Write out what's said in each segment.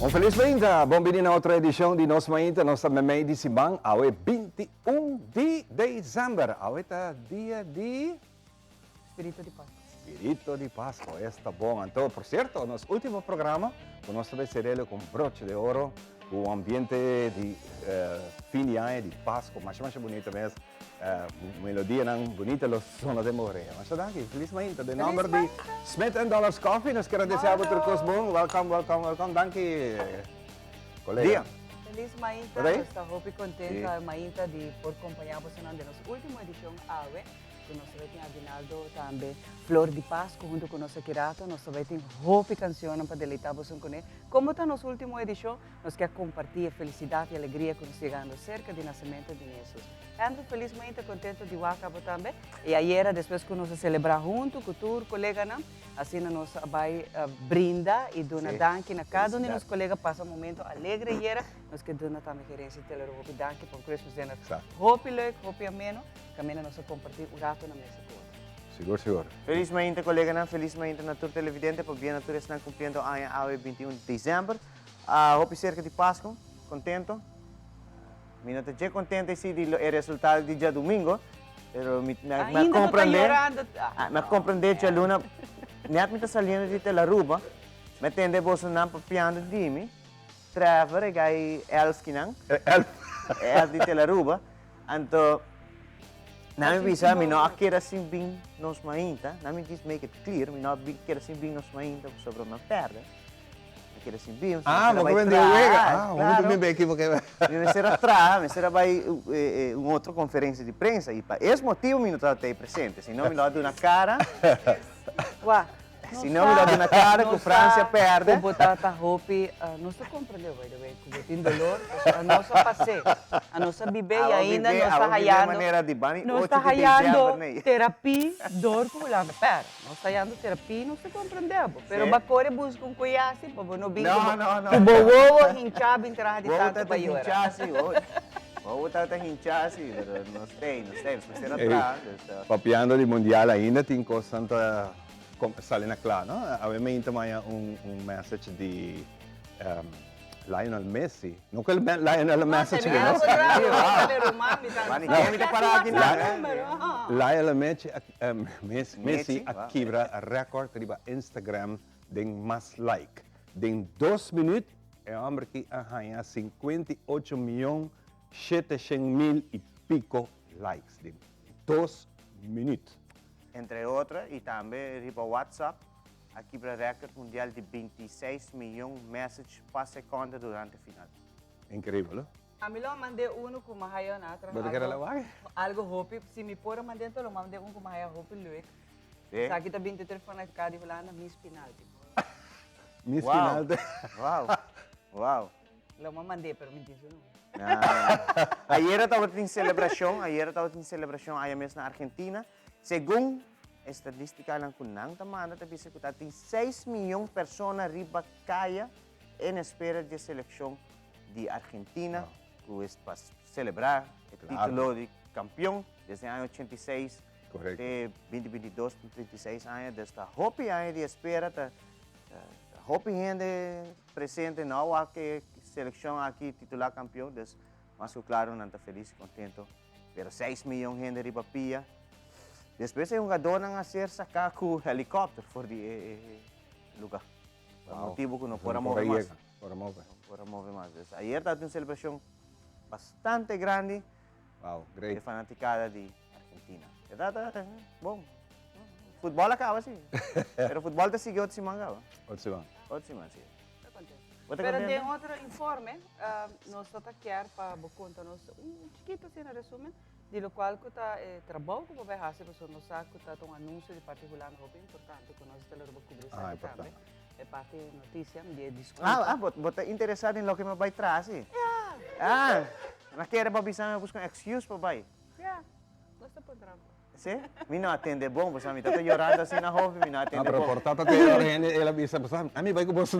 Um feliz 20, bom-vindo a outra edição de Nos Mainta, nossa memé de Simbang, ao 21 de dezembro, ao dia de... Espírito de Páscoa. Espírito de Páscoa, está bom. Então, por certo, nosso último programa, o nosso becerrelo com broche de ouro, o ambiente de fim de ano, de Páscoa, mais bonito mesmo. Melodia não bonita, os sons de morrer. Mas daqui, felizmente, de nome de Smith & Dollars Coffee, nós queremos desejar outro bom. Welcome, danke, colega. Feliz Mainta, Right? estou muito contente, Mainta, de por acompanhar você na nossa última edição AWE. Nós também tem Aguinaldo também, Flor de Páscoa, junto com nosso Kirato. Nós também tem roupa e canção para deleitar você com ele. Como está nossa última edição, nós queremos compartilhar a felicidade e a alegria que nos chegando cerca do nascimento de Jesus. Ando felizmente contente de Wacabo também. E ayer, depois que nós celebrar junto com o colega, assim nós vai brindar e dar danke na cada um de nossos colegas passa um momento alegre e era nós que damos também gerência de roupa danke para o Christmas dinner. Roupa leuk, roupa ameno, caminho nós compartilhar o rato na mesa com outro. Seguro. Feliz Mainta, colega, feliz Mainta na tour televidente, para bem natureza estão cumprindo a 21 de dezembro. Roupa cerca de Páscoa, contento. Minuto já contente se o resultado de dia domingo, pero me compreender que a luna net me saliendo de la ruba, me tende bolso não papiando de mim, Trevor e gai Elskinang, El de la ruba, então na me bisa me não quer assim bem nos mainta, na me diz make it clear, me não quer assim bem nos mainta sobre uma perda. Quer assim bem, mas como vendeu o muito bem aqui porque me será atrás, me será vai uma outra conferência de prensa e para esse motivo me não está presente, senão me não dá na cara. Se não me dá na cara que a França perde. Vou botar a roupa, não se compreendeu, by the way, que tem dolor, a nossa passeio, a nossa bebê ainda não está raiando. Não está raiando terapia, dor com lá, pera, não está raiando terapia, não se compreendeu. Pero bacore busca um cuiasse, para não vir o bobo hinchado entrar de tanto para yorar. Vou estar hinchado, não sei, mas será atrás. papiando de mundial ainda tem coisa Salina claro, não? Obviamente também message de Lionel Messi. Não que Lionel Messi que Lionel Messi quebra o recorde de Instagram de mais like. De 2 minutos, é um homem que arranha 58 milhões 700 mil e pico likes. De 2 minutos. Entre outras, e também riba WhatsApp, aqui para o recorde mundial de 26 milhões de mensagens por segundo durante a final. Incrível, não? A mim eu mandei com uma raia na outra. Algo roupa, se me pôr, eu mandei com uma raia roupa luiz. Aqui também tem telefone cá de Holanda, Miss Penalty. Miss Penalty. Uau. Eu mandei, mas me disse não. Ayer estava em celebração, aí mesmo na Argentina. Segundo a estatística lang kunang tamana tabi se kuta tem 6 milhões de pessoas riba caia em espera de seleção de Argentina, que é para celebrar o título de campeão desde o ano 86 até 2022, 36 anos, desta hope ano de espera, hope gente presente não há que seleção aqui titular campeão, mas claro não está feliz e contento, pero 6 milhões de gente riba pia. Depois é um jogador a ser sacado com o helicóptero fora de lugar. Por motivo que não pode mover mais. Pode mover mais. Ayer estava uma celebração bastante grande. Great. De fanaticada de Argentina. Verdade, bom. Futebol acaba assim. Mas o futebol está seguindo outro semana. Outro semana, sim. Pero tem outro informe, nós estamos aqui para contar-nos chiquito assim, resumo, de lo qual que trabalho que vai fazer, porque nós sabemos que está anúncio de particular muito importante, que nós estamos cobrir isso também. É parte da notícia, de desconto. Você está interessado em lo que me vai trazer? Mas quer para buscar uma excuse para vai? Nós estamos por trampo. Sim? Me não atende bom, você me está chorando assim na roupa, me não atende bom. Pero por tanto, ela avisa, a mim vai com você.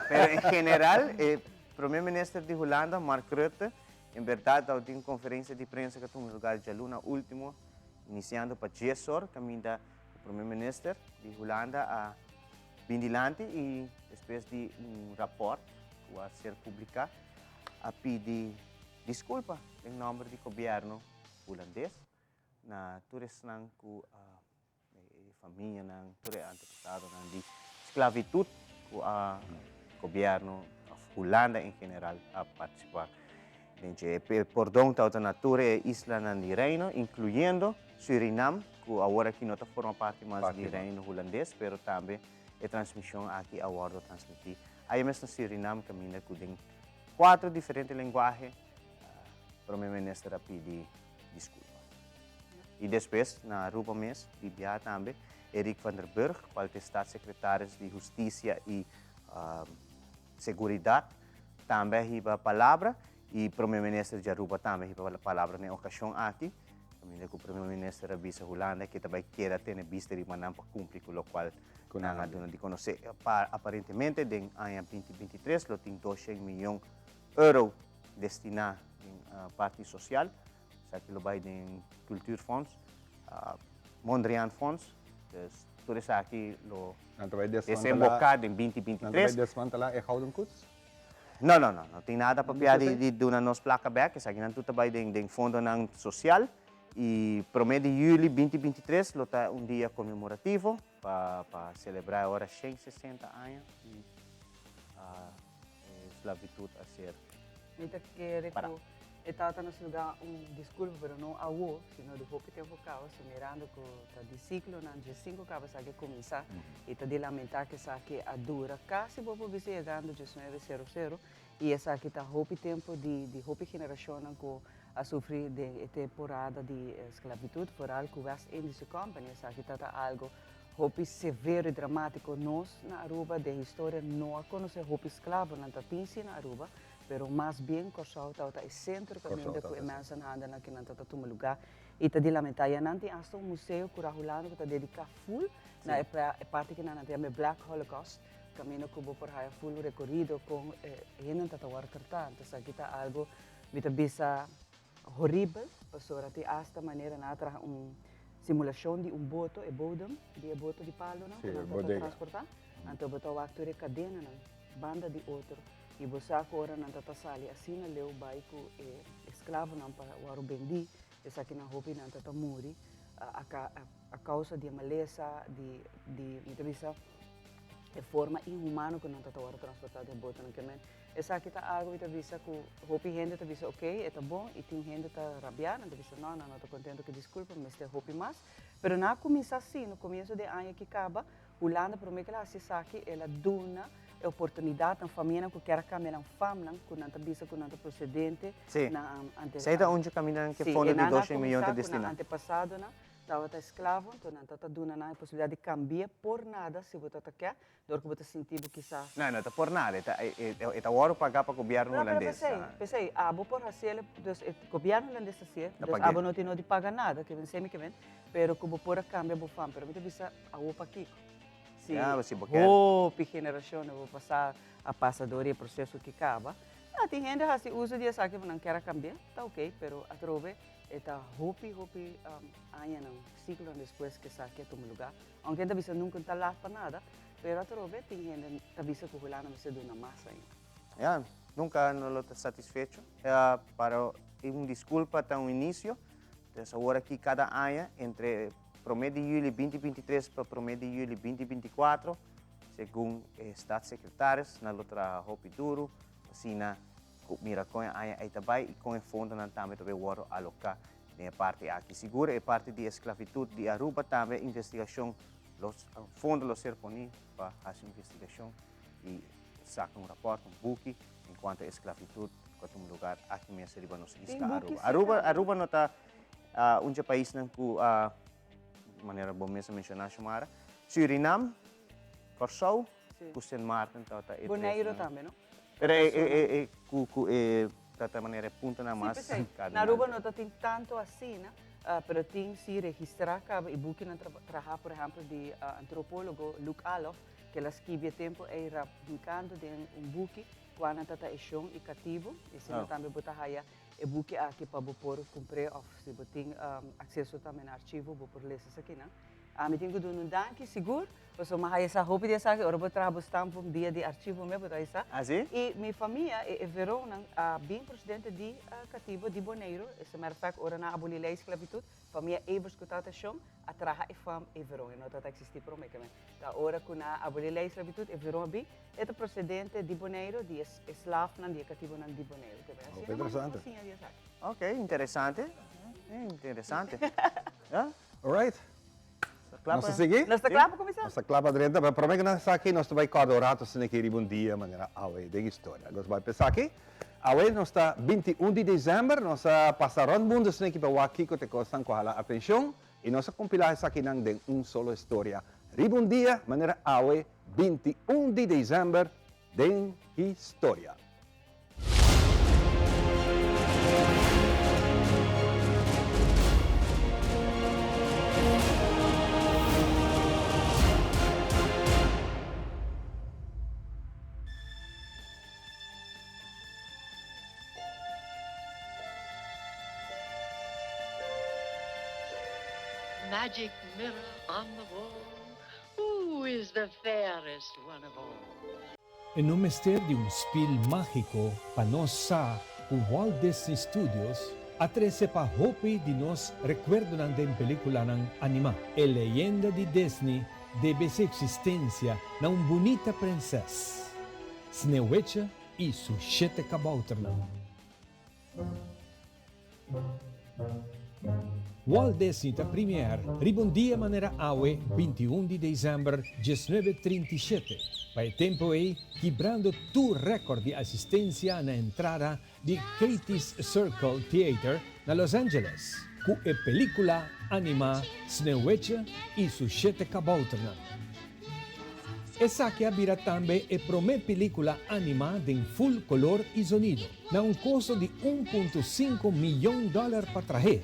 Pero em geral, o primeiro-ministro de Holanda, Mark Rutte, em verdade, eu tenho conferência de prensa que no lugar de Luna último, iniciando para 10 horas, caminho do primeiro-ministro de Holanda a Bindilante e depois de rapport a ser publicada, a pedir desculpa em nome do governo holandês, na todos nang ku família nang todos antepassado nang di esclavitud ku a governo Holanda em geral a participar. Por donde a natura isla nang di reino, incluyendo Suriname, que agora aqui não forma parte mais do reino holandês, pero também a transmissão aqui a bordo transmitir. Aí mesmo Suriname caminha com 4 diferentes linguagens, para me minister a pedir desculpa. E depois, na Aruba mês, de Bia também, Erik van der Burg, qual é Estado-Secretário de Justiça e Seguridade, também riba a palavra, e o Primeiro-Ministro de Aruba também riba a palavra na ocasião aqui. Também o Primeiro-Ministro da Bisa Holanda, que também quer ter vista de maneira para cumprir com o qual não dona de conhecer. Aparentemente, em ano 2023, lo tem 200 milhões de euros destinados à parte social, que lo vai em Cultuurfonds, Mondrian Fonds, tudo isso aqui lo desembocado em 2023. Não vai desmantelar a Gouden Koets? Não, não tem nada para piar de dar nos placa back, isso aqui não tudo vai em fundo social. E para o mês de julho de 2023, está dia comemorativo para celebrar agora 160 anos de esclavitud a ser. Então, estava nesse lugar desculpa, mas não a o, sino do pouco tempo que se mirando com o ciclo, não de 5 cabas que começar, e está de lamentar que essa aqui a dura, quase vou por você chegando 1900, e essa aqui está pouco tempo de pouca geração que a sofrer de temporada de esclavitud foral que West Indies Company, essa aqui está algo pouco severo e dramático nós na Aruba de história não conhece pouco escravo na Tatinsi na Aruba. Pero mais bem Corsau está o centro também da coemança na anda que não está todo lugar e está de lamentar e não tem hasta museu curahulano que está dedicado full na parte que não tem a Black Holocaust caminho que vou por aí full recorrido com não está a tratar então aqui está algo que bisa horrível pastor até hasta maneira na tra simulação de boto e bodem de boto de palo não para transportar então botou o actor de cadena não banda de outro e você agora não está sali assim na leu bairro escravo não para o arubendi essa aqui na roupa não está muri a causa de maleza de entrevista de forma inhumana que não está agora transportado de bota naquele essa aqui está algo que entrevista com roupa gente entrevista ok está bom e tem gente está rabiando entrevista não estou contente que desculpa mas tem roupa mais pero na começa assim no começo de ano que acaba Holanda promete que ela se saque ela dona oportunidade na família que quer caminhar na família com nanta bisa com nanta procedente na sei da onde caminham que fundo de 200 milhões de destinados antepassado na estava escravo então nanta tá dona na possibilidade de cambiar por nada se você tá quer dor que você sentir quizás não tá por nada tá hora pagar para o governo holandês pensei abo por hacer o governo holandês assim abo não tem de pagar nada que vem sempre que vem pero como por cambia bo fam pero me bisa a opa aqui sim outra geração vou passar a passadora e o processo que acaba tem gente que usa de essa que não quer cambiar tá ok pero a trove está hopi anos não ciclo depois que saque a todo lugar aunque ainda bisa nunca está lá para nada pero a trove tem gente que bisa que o Holanda vai ser de uma massa ainda nunca não está satisfeito para desculpa até o início então agora que cada ano entre para o mês de julho de 2023 para o mês de julho de 2024, segundo Estado-Secretários, na outra roupa duro, assim, mira, com a Itabai e com o fundo também o ouro alocar na parte aqui. Segura, é parte de esclavitud de Aruba também, investigação, o fundo lo ser poni para fazer investigação e saca rapport, book, enquanto a esclavitud, em um lugar aqui mesmo, Aruba não se diz Aruba não está país que maneira bom mesmo mencionar chamara Suriname, Corsau, Saint Martin, Bonaire também, não? De maneira punta na mais. Na Aruba não tem tanto assim, né? Pero tem se registrar e buque na trabalhar, por exemplo, de antropólogo Luke Alof, que ela escrevia tempo era brincando de buque quando está e cativo, e se não também botar aí e buque aqui para por cumprir se tem acesso também ao arquivo por ler isso aqui, né? Me tenho que dar um danke seguro. Porque mas essa roupa de saque, ora vou trabalhar um dia de arquivo meu para isso. Assim? E minha família é verão bem presidente de cativo de Boneiro. Esse matter fact, ora na abolir a esclavitud, família é escutada chão, a traha é fam é verão, e não está existir por mim também. Da ora que na abolir a esclavitud é verão bem, é o presidente de Boneiro, de esclavo na de cativo na de Boneiro. Oh, interessante. Ok, interessante. Interessante. Alright. Clapa. Nós seguimos? Nós clapa começar? Nós clapa dentro, mas para mim que nós aqui nós vai cada rato se naquele bom dia, maneira awe de história. Nós vai pensar aqui. Awe nós está 21 de dezembro, nós passaram mundo se aqui para aqui que te costam com a atenção e nós compilar isso aqui nang de solo história. Ribon dia, maneira awe 21 de dezembro de história. Magic mirror on the wall, who is the fairest one of all? En un mister de un spil mágico para nós sa o Walt Disney Studios, atrese pa hopi de nos recuerdo ng den pelikula ng anima. El leyenda de Disney debe sa existencia na un bonita princesa, Sneeuwwitje y su 7 kabouternen. Walt Disney ta premier ribondia manera awe 21 de dezembro 1937. Para el tempo quebrando tu récord de asistencia na entrada de Katie's Circle Theater na Los Angeles, cu e película anima Sneeuwwitje y su 7 kabouternen. Essa que abrirá também é a primeira película animada em full color e sonido, na um custo de $1.5 milhão para trazer.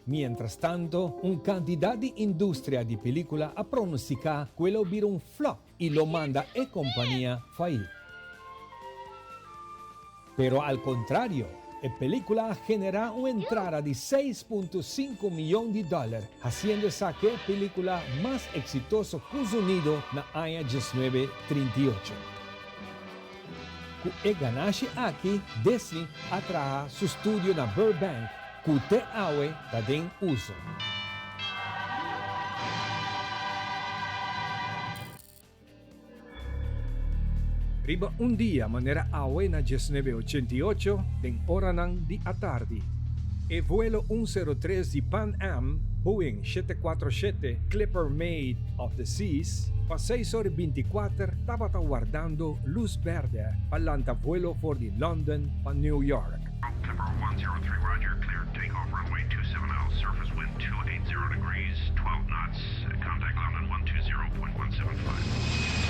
Mientras tanto, un cantidad de industria de película a pronosticar que lo vira un flop y lo manda a compañía fallir. Pero al contrario, la película genera una entrada de $6.5 millones, haciendo esa que la película más exitosa con sonido na año 1938. E ganache aqui, Disney atrae su estudio na Burbank, que awe está en uso. Riba un dia manera awe na 1988 den hora nang di atardi. E vuelo 103 di Pan Am Boeing 747 Clipper Made of the Seas pa 6:24 estaba guardando luz verde pall'anta vuelo for di London pa New York. Clipper 103, roger, cleared takeoff runway 27 miles, surface wind 280 degrees, 12 knots, contact London 120.175.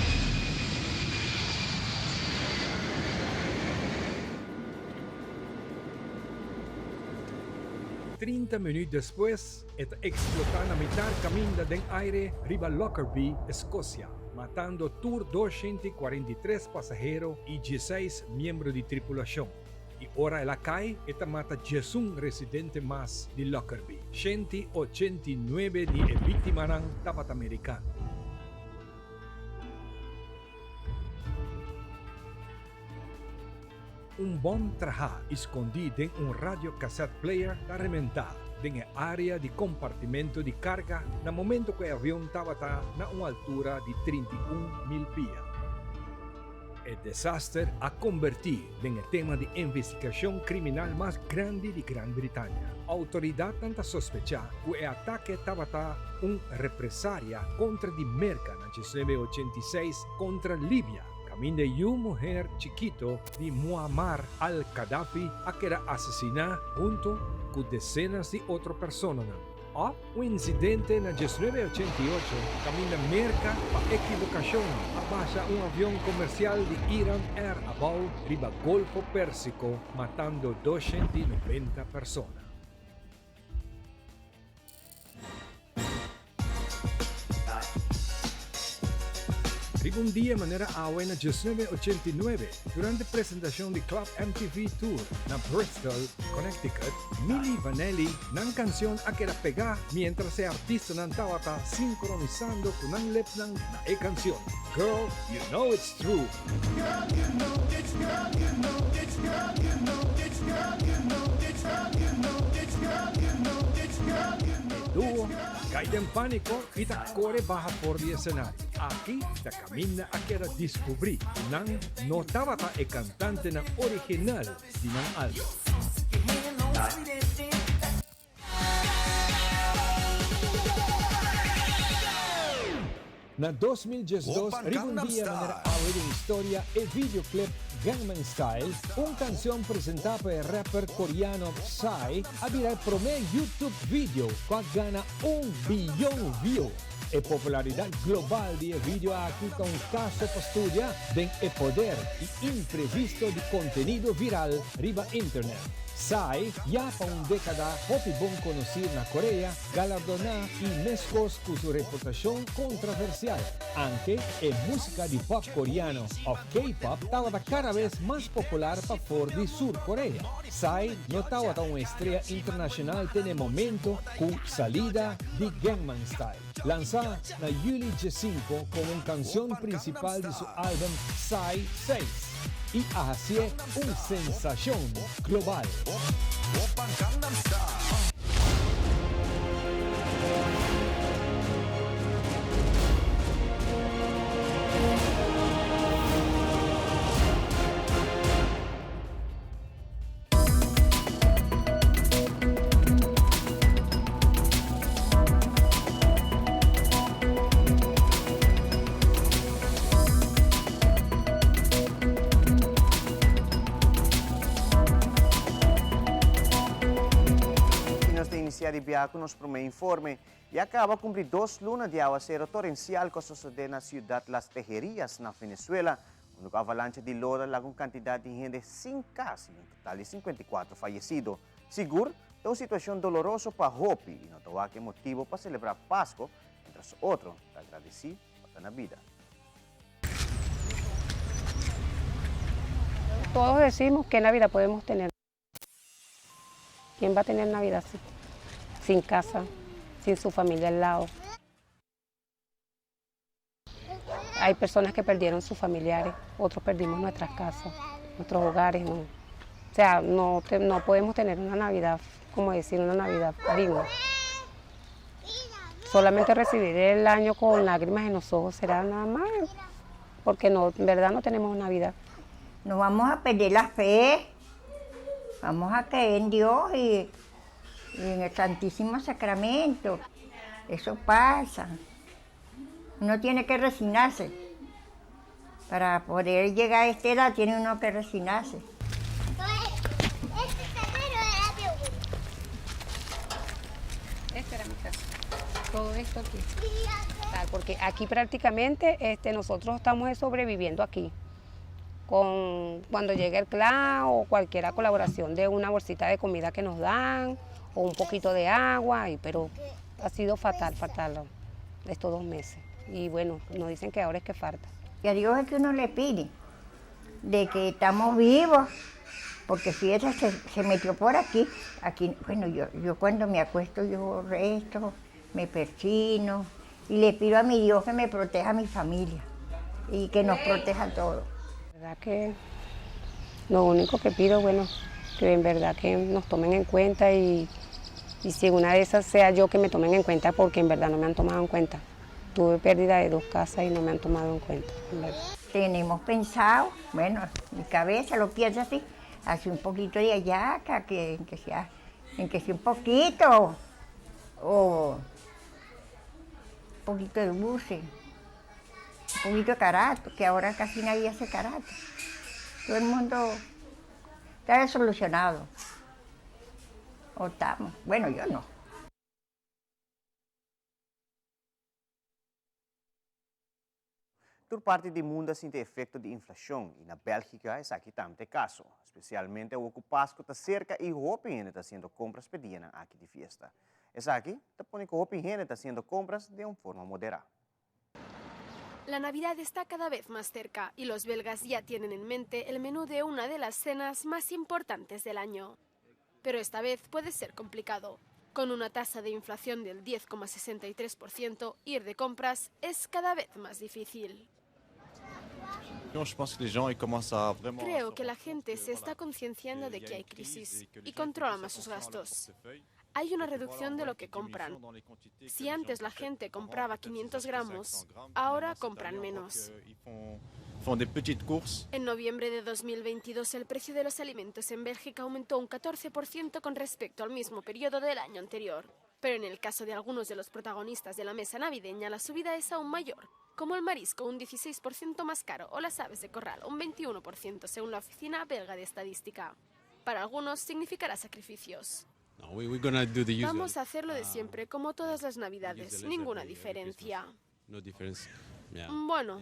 30 minutos después, explotó a mitad camino del aire riba Lockerbie, Escocia, matando 243 pasajeros y 16 miembros de tripulación. Y ahora la cae, esta mata 11 residentes más de Lockerbie. 189 de víctimas tapat americano. Un bom trabajo escondido en un radio cassette player da reventar en el área de compartimento de carga en el momento que el avión estaba a una altura de 31.000 pies. El desastre ha convertido en el tema de investigación criminal más grande de Gran Bretaña. Autoridad tanta sospecha que el ataque estaba una represalia contra de Merca en 1986 contra Libia. Camino de una mujer chiquito de Muammar al-Gaddafi a que era asesinada junto con decenas de otras personas. Un incidente en 1988 camino de Merca para equivocación abaixa un avión comercial de Iran Air Abau riba Golfo Pérsico matando 290 personas. un día manera awe na 1989 durante presentación de Club MTV Tour na Bristol, Connecticut, Milli Vanilli ng canción a que era pega mientras se artista ng tawata sincronizando con ang lip ng na canción. Girl, you know it's true. Dúo, cae en pánico y ta corre baja por el escenario. Aquí ta camina a que era descubrí nang notaba ta e cantante ng original di ng album. Na 2012, ribundia manera awe de historia e videoclip Gangnam Style, una canción presentada por el rapper coreano Psy, abrirá el primer YouTube video que gana 1 billón views. E popularidad global de video aquí con un caso para estudiar de el poder y imprevisto de contenido viral riba internet. Psy, ya para una década, hopi bon conocido en Corea, galardonada y mezcos con su reputación controversial. Aunque la música de pop coreano o K-pop estaba cada vez más popular para fuera de Sur Corea. Psy no estaba una estrella internacional en el momento con salida de Gangnam Style. Lanzada en julio 5 como una canción principal de su álbum Psy 6. Y así es una sensación global. De Biaco nos promete informe y acaba de cumplir 2 lunas de aguacero torrencial que sucede en la ciudad Las Tejerías, en Venezuela, una avalancha de lodo la con cantidad de gente sin casa, en total de 54 fallecidos. Seguro, es una situación dolorosa para Hopi y no tuvo que motivo para celebrar Pascua, mientras otros agradecer por la vida. Todos decimos qué Navidad podemos tener. ¿Quién va a tener Navidad así? Sin casa, sin su familia al lado. Hay personas que perdieron sus familiares, otros perdimos nuestras casas, nuestros hogares. No. O sea, no podemos tener una Navidad, como decir, una Navidad digna. Solamente recibir el año con lágrimas en los ojos será nada más, porque no, en verdad no tenemos Navidad. No vamos a perder la fe, vamos a creer en Dios y en el Santísimo Sacramento. Eso pasa. Uno tiene que resignarse. Para poder llegar a esta edad tiene uno que resignarse. Esta era mi casa. Todo esto aquí. Porque aquí prácticamente nosotros estamos sobreviviendo aquí. Cuando llega el clan o cualquier colaboración de una bolsita de comida que nos dan, o un poquito de agua, pero ha sido fatal estos 2 meses. Y bueno, nos dicen que ahora es que falta. Y a Dios es que uno le pide de que estamos vivos, porque fíjate, se metió por aquí. Bueno, yo cuando me acuesto, yo rezo, me persino y le pido a mi Dios que me proteja a mi familia y que nos proteja a todos. La verdad que lo único que pido, bueno, que en verdad que nos tomen en cuenta y si en una de esas sea yo que me tomen en cuenta, porque en verdad no me han tomado en cuenta. Tuve pérdida de 2 casas y no me han tomado en cuenta, en verdad. Tenemos pensado, bueno, mi cabeza lo piensa así, hace un poquito de ayaca, en que sea un poquito, o un poquito de dulce, un poquito de carato, que ahora casi nadie hace carato. Todo el mundo está solucionado. O estamos. Bueno, yo no. Por parte do mundo sente efeito de inflação e na Bélgica é aqui também caso, especialmente o Páscoa está cerca e o gente está fazendo compras pequenas aqui de festa. É aqui, está põe que o gente está fazendo compras de uma forma moderada. La Navidad está cada vez más cerca y los belgas ya tienen en mente el menú de una de las cenas más importantes del año. Pero esta vez puede ser complicado. Con una tasa de inflación del 10,63%, ir de compras es cada vez más difícil. Creo que la gente se está concienciando de que hay crisis y controla más sus gastos. Hay una reducción de lo que compran. Si antes la gente compraba 500 gramos, ahora compran menos. En noviembre de 2022, el precio de los alimentos en Bélgica aumentó un 14% con respecto al mismo periodo del año anterior. Pero en el caso de algunos de los protagonistas de la mesa navideña, la subida es aún mayor, como el marisco un 16% más caro o las aves de corral un 21% según la Oficina Belga de Estadística. Para algunos significará sacrificios. Vamos a hacerlo de siempre, como todas las Navidades, ninguna diferencia. Bueno,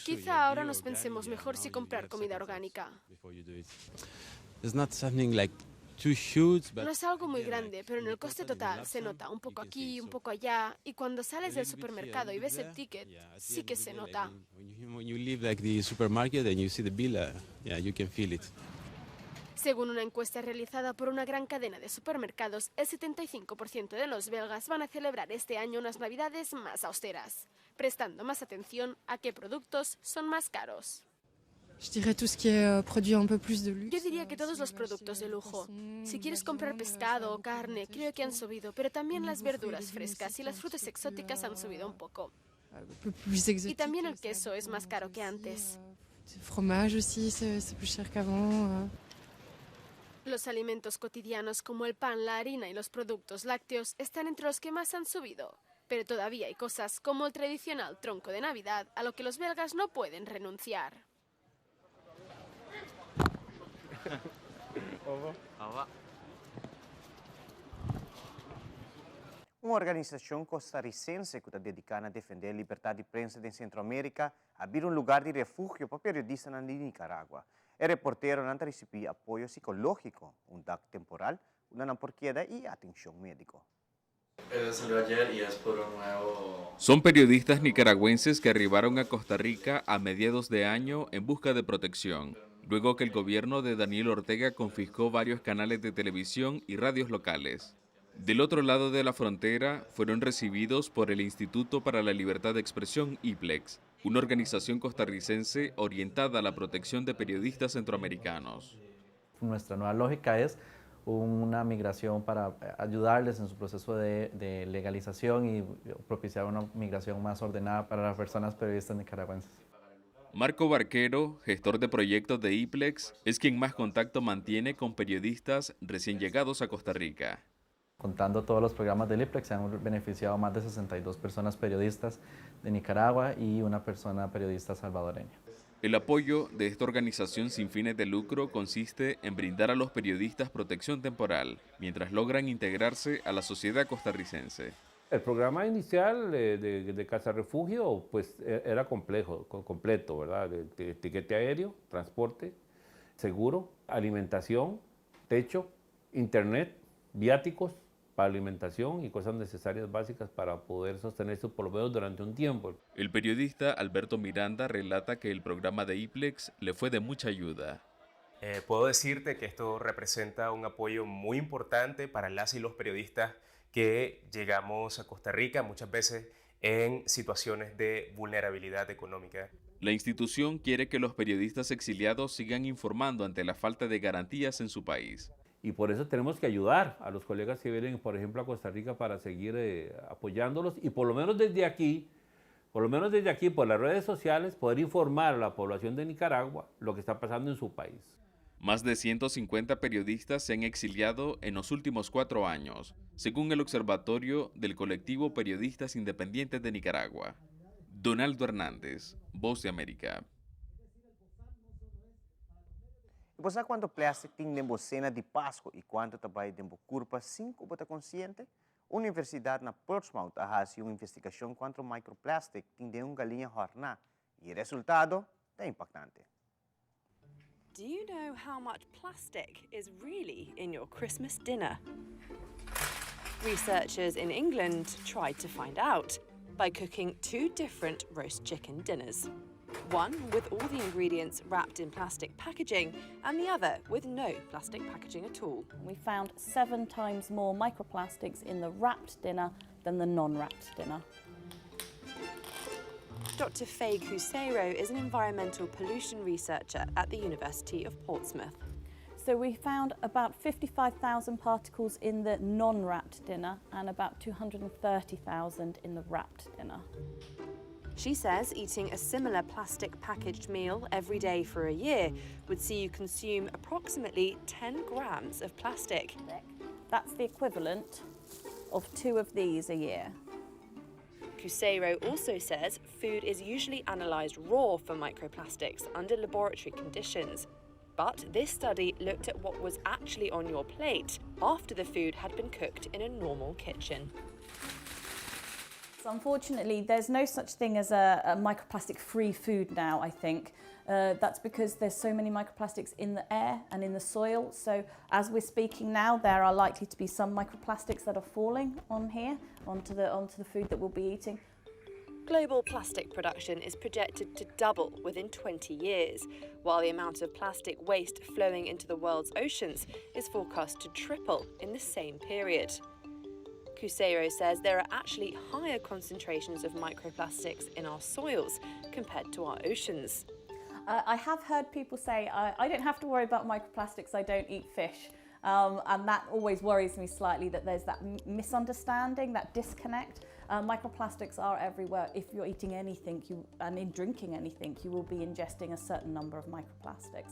quizá ahora nos pensemos mejor si comprar comida orgánica. No es algo muy grande, pero en el coste total se nota un poco aquí, un poco allá, y cuando sales del supermercado y ves el ticket, sí que se nota. Según una encuesta realizada por una gran cadena de supermercados, el 75% de los belgas van a celebrar este año unas Navidades más austeras, prestando más atención a qué productos son más caros. Yo diría que todos los productos de lujo. Si quieres comprar pescado o carne, creo que han subido, pero también las verduras frescas y las frutas exóticas han subido un poco. Y también el queso es más caro que antes. Los alimentos cotidianos como el pan, la harina y los productos lácteos están entre los que más han subido. Pero todavía hay cosas como el tradicional tronco de Navidad a lo que los belgas no pueden renunciar. Uma organização costarricense que está dedicada a defender a liberdade de imprensa em Centroamérica abriu lugar de refúgio para periodistas na Nicarágua. O reportero não recebeu apoio psicológico, DAC temporal, una porqueda y atención médico. Salió ayer y es por un nuevo... Son periodistas nicaragüenses que arribaron a Costa Rica a mediados de año en busca de protección, luego que el gobierno de Daniel Ortega confiscó varios canales de televisión y radios locales. Del otro lado de la frontera fueron recibidos por el Instituto para la Libertad de Expresión, IPLEX, una organización costarricense orientada a la protección de periodistas centroamericanos. Nuestra nueva lógica es una migración para ayudarles en su proceso de legalización y propiciar una migración más ordenada para las personas periodistas nicaragüenses. Marco Barquero, gestor de proyectos de IPLEX, es quien más contacto mantiene con periodistas recién llegados a Costa Rica. Contando todos los programas del IPLEX, se han beneficiado más de 62 personas periodistas de Nicaragua y una persona periodista salvadoreña. El apoyo de esta organización sin fines de lucro consiste en brindar a los periodistas protección temporal, mientras logran integrarse a la sociedad costarricense. El programa inicial de Casa Refugio pues, era completo, ¿verdad? De tiquete aéreo, transporte, seguro, alimentación, techo, internet, viáticos para alimentación y cosas necesarias básicas para poder sostenerse por lo menos durante un tiempo. El periodista Alberto Miranda relata que el programa de IPLEX le fue de mucha ayuda. Puedo decirte que esto representa un apoyo muy importante para las y los periodistas que llegamos a Costa Rica muchas veces en situaciones de vulnerabilidad económica. La institución quiere que los periodistas exiliados sigan informando ante la falta de garantías en su país. Y por eso tenemos que ayudar a los colegas que vienen, por ejemplo, a Costa Rica para seguir apoyándolos y por lo menos desde aquí, por las redes sociales, poder informar a la población de Nicaragua lo que está pasando en su país. Más de 150 periodistas se han exiliado en los últimos 4 años, según el Observatorio del Colectivo Periodistas Independientes de Nicaragua. Donaldo Hernández, Voz de América. Você sabe quanto plástico tem dentro da cena de Páscoa e quanto também dentro da curva 5 você consciente? A Universidade na Portsmouth faz uma investigação contra o microplástico dentro de uma galinha horná e o resultado é impactante. Do you know how much plastic is really in your Christmas dinner? Researchers in England tried to find out by cooking 2 different roast chicken dinners. One with all the ingredients wrapped in plastic packaging and the other with no plastic packaging at all. We found 7 times more microplastics in the wrapped dinner than the non-wrapped dinner. Dr. Faye Cusero is an environmental pollution researcher at the University of Portsmouth. So we found about 55,000 particles in the non-wrapped dinner and about 230,000 in the wrapped dinner. She says eating a similar plastic packaged meal every day for a year would see you consume approximately 10 grams of plastic. That's the equivalent of 2 of these a year. Cusero also says food is usually analysed raw for microplastics under laboratory conditions. But this study looked at what was actually on your plate after the food had been cooked in a normal kitchen. So unfortunately, there's no such thing as a microplastic-free food now, I think. That's because there's so many microplastics in the air and in the soil. So as we're speaking now, there are likely to be some microplastics that are falling on here, onto the food that we'll be eating. Global plastic production is projected to double within 20 years, while the amount of plastic waste flowing into the world's oceans is forecast to triple in the same period. Cusero says there are actually higher concentrations of microplastics in our soils compared to our oceans. I have heard people say, I don't have to worry about microplastics, I don't eat fish. And that always worries me slightly, that there's that misunderstanding, that disconnect. Microplastics are everywhere. If you're eating anything and in drinking anything, you will be ingesting a certain number of microplastics.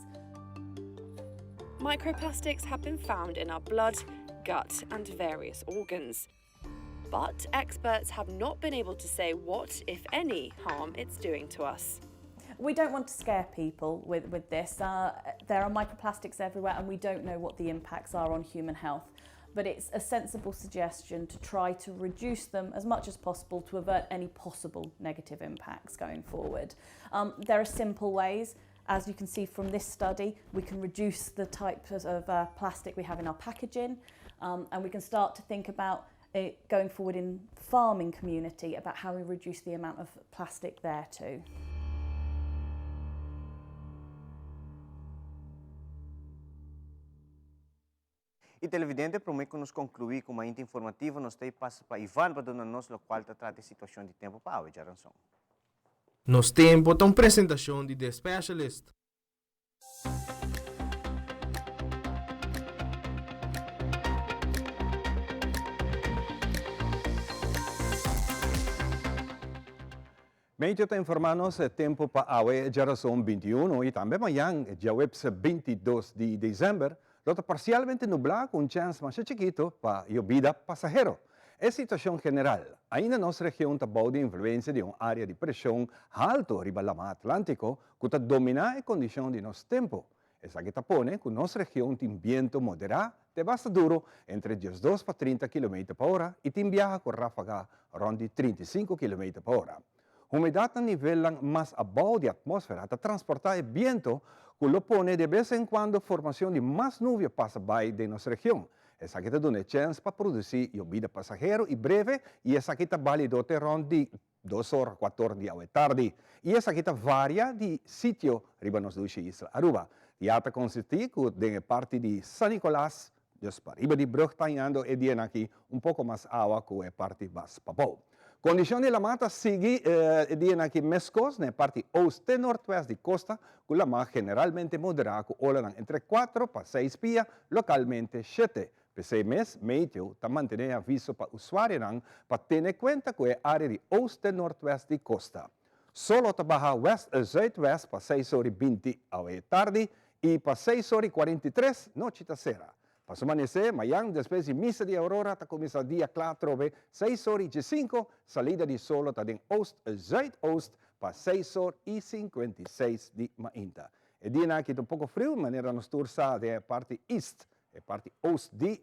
Microplastics have been found in our blood, gut and various organs. But experts have not been able to say what, if any, harm it's doing to us. We don't want to scare people with this. There are microplastics everywhere and we don't know what the impacts are on human health. But it's a sensible suggestion to try to reduce them as much as possible to avert any possible negative impacts going forward. There are simple ways. As you can see from this study, we can reduce the types of plastic we have in our packaging, and we can start to think about going forward in the farming community about how we reduce the amount of plastic there too. E televidente, prometo que nos concluir com uma íntima informativa, nós temos passo para Ivan para dona nós, o qual trata a situação de tempo para a geração. Nos tempo tem apresentação de The Specialist. Meio está informando-nos tempo para a geração 21 e também amanhã, dia 22 de dezembro, está parcialmente nublado com chance mais chiquito para llovida passageiro. É situação general. Ainda nossa região está sob a influência de uma área de pressão alta riba do mar Atlântico que está dominando a condição de nosso tempo. Essa que põe que nossa região tem vento moderado, de bastante duro, entre 12 para 30 km por hora e tem viaja com ráfaga rond 35 km por hora. A umidade a nível mais abaixo da atmosfera está transportar o vento que lo põe de vez em quando a formação de mais nuvens passa by de nossa região. Essa que dá chance para produzir llovida passageiro e breve e essa que vale do terreno de 2 horas, 4 horas da tarde. E essa que varia de sítio riba nos duas islas Aruba. E até consistir que de parte de San Nicolás, para riba de Brug tanhando e dia aqui pouco mais água que a parte mais papou. Condição de la mata sigue dia aqui mescos na parte oeste e nordeste de costa, com la mar generalmente moderada com ola entre 4 para 6 pias, localmente 7. Esse mês, meio, está mantendo aviso para o usuário para ter conta com a área de oeste e nordeste de costa. Solo está baja west e zuidwest para 6 horas e 20 da tarde e para 6 horas e 43 noite da serra. Para amanhecer, amanhã, depois de missa de aurora, está começando o dia 4, 6 horas e 5, salida de sol está em oeste e zuidoost para 6 horas e 56 de manhã. O dia aqui está pouco frio, de maneira nos turça da parte este, a parte oeste de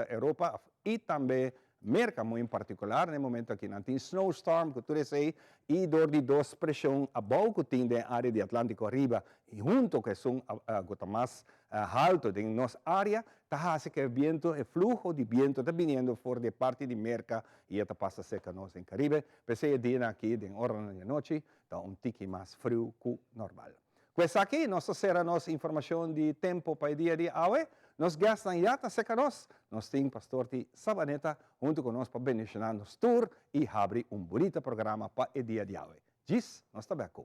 Europa e também merca muito em particular, no momento que não tem snowstorm, que tudo isso aí, e door die dos pressão abaixo que tem na área de Atlântico arriba, e junto que são gota mais alto em nossa área, tá assim que o vento, o fluxo de vento está vindo por de parte de merca e está passa seca nós em Caribe, pensei dia aqui, de hora da noite, está tique mais frio que normal. Questa aqui, nós será nossa informação de tempo para o dia de hoje. Nós gastamos já tá seca nós temos pastor de Sabaneta junto conosco para beneficiar nos tour e abrir bonito programa para o dia de hoje. Diz, nós estamos aqui.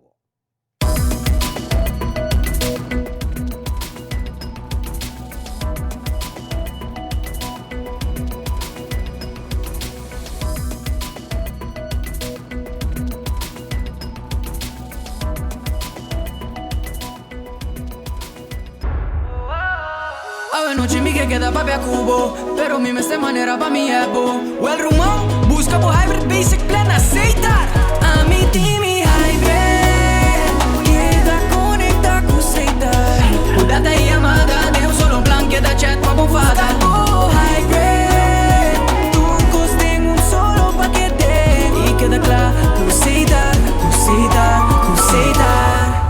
No chimi que queda papi a cubo, pero mi me se manera pa mi ebo. O el rumón, busca por hybrid basic plan aceitar. A mi team y hybrid, queda conecta con aceitar. O data y llamada de un solo plan, queda chat pa bufada. Oh hybrid, tu coste en un solo paquete. Y queda claro, aceitar, aceitar, aceitar.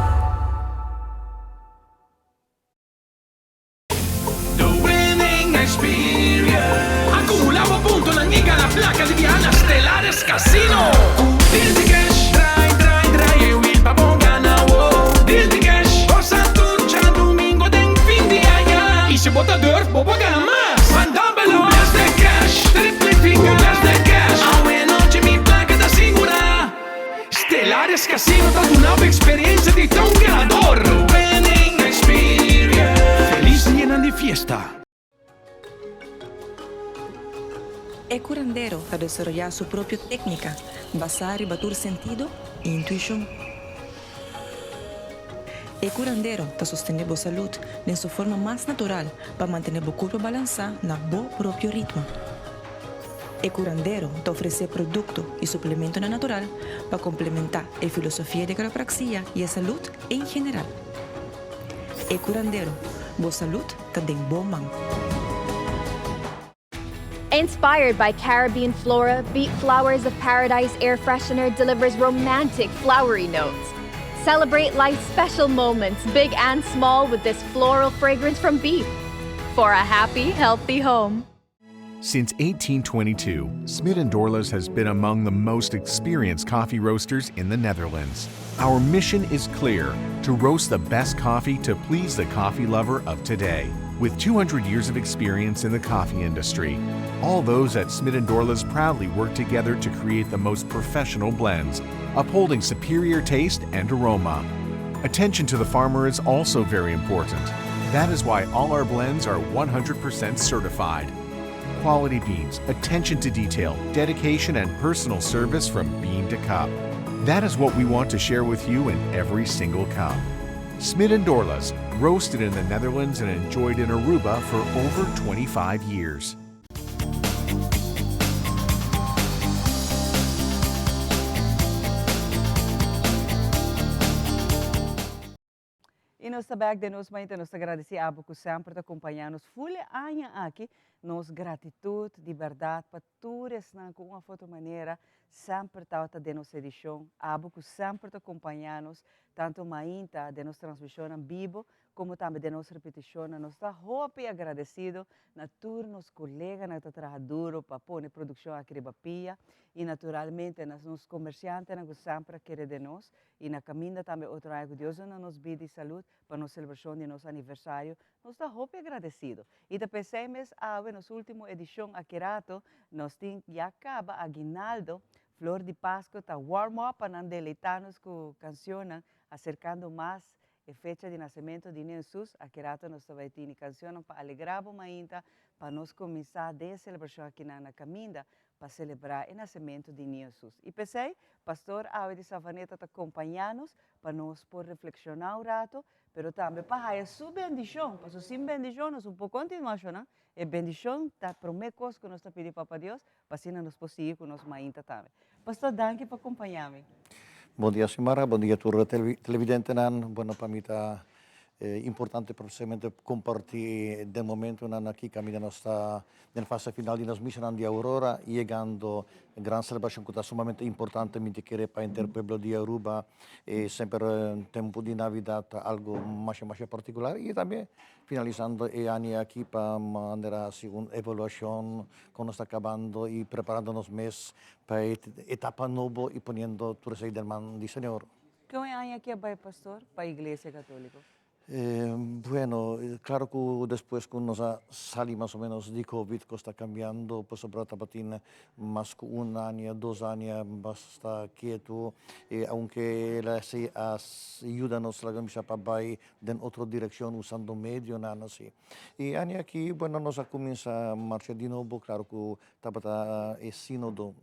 Placa di Diana Stellaris Casino. Deal di cash, drai e will pa bongana wo. Deal di cash, cosa turcia domingo den fin di aia. E se bota dor, bobo gana mais. Mandambelo, blast the cash, triplifica blast the cash. Aue noche mi placa da segura. Stellaris Casino tá una nova experiência de tão ganador. Winning experience. Feliz dia de fiesta. Curandero a desarrollar su propia técnica basada en batur sentido e intuición. Curandero está sosteniendo salud en su forma más natural para mantener el cuerpo balanceado en su propio ritmo. Curandero te ofrece productos y suplementos natural para complementar la filosofía de quiropraxia y la salud en general. Curandero, boa salud está en boa mão. Inspired by Caribbean flora, Beat Flowers of Paradise Air Freshener delivers romantic, flowery notes. Celebrate life's special moments, big and small, with this floral fragrance from Beat. For a happy, healthy home. Since 1822, Smit & Dorlas has been among the most experienced coffee roasters in the Netherlands. Our mission is clear: to roast the best coffee to please the coffee lover of today. With 200 years of experience in the coffee industry, all those at Smit & Dorlas proudly work together to create the most professional blends, upholding superior taste and aroma. Attention to the farmer is also very important. That is why all our blends are 100% certified. Quality beans, attention to detail, dedication, and personal service from bean to cup. That is what we want to share with you in every single cup. Smit & Dorlas, roasted in the Netherlands and enjoyed in Aruba for over 25 years. E nós sabemos de nós, mãe, nós agradecemos por sempre acompanhar-nos. Fulha anos aqui, nos gratitude de verdade para todos com uma outra maneira, sempre está de nossa edição. Abo que sempre acompanhar-nos, tanto mainta de nossa transmissão em vivo, como também de nossa repetição. Nós estamos muito agradecidos na turnos colegas, na trabalhadora para pôr a produção aqui de Bapia e naturalmente nos comerciantes que sempre querem de nós e na caminho também outro ano que Deus nos bide saúde para nossa celebração de nosso aniversário. Nós estamos muito agradecidos. E depois pensamos na nossa última edição aqui rato, nós temos já acaba aguinaldo, Flor de Páscoa, está warm-up para deleitar-nos com canções acercando mais a fecha de nascimento de Jesus. Aqui rato nós também temos canções para alegrar a mainta, para nós começar a celebração aqui na caminha, para celebrar o nascimento de Jesus. E pensei, pastor Aue de Savaneta está acompanhando-nos, para nós por reflexionar um rato, mas também para a sua bendição, porque sem bendição nós não podemos continuar, não? E bendição está para uma coisa que nós estamos pedindo para Deus, para assim nós possamos seguir com nossa mainta também. Pastor, danke por acompanhar-me. Bom dia, Simara. Bom dia, turma televidente. Bueno, para mim está importante precisamente compartir del momento aquí caminando hasta la fase final de las misiones de Aurora, llegando a gran celebración que es sumamente importante para el pueblo de Aruba, siempre en tiempo de Navidad algo más particular y también finalizando el año aquí para manera así una evaluación cuando está acabando y preparándonos mes para etapa nueva y poniendo tu del man de Señor. ¿Qué hay aquí, pastor, para la Iglesia Católica? Bueno, claro que después que nos sale más o menos de COVID, que está cambiando, pues sobre tapatina más que un año, 2 años, basta quieto, aunque la ayuda nos la camisa para ir en otra dirección usando medio, nada así. Y año aquí, bueno, nos comienza a marchar de nuevo, claro que tapata es sínodo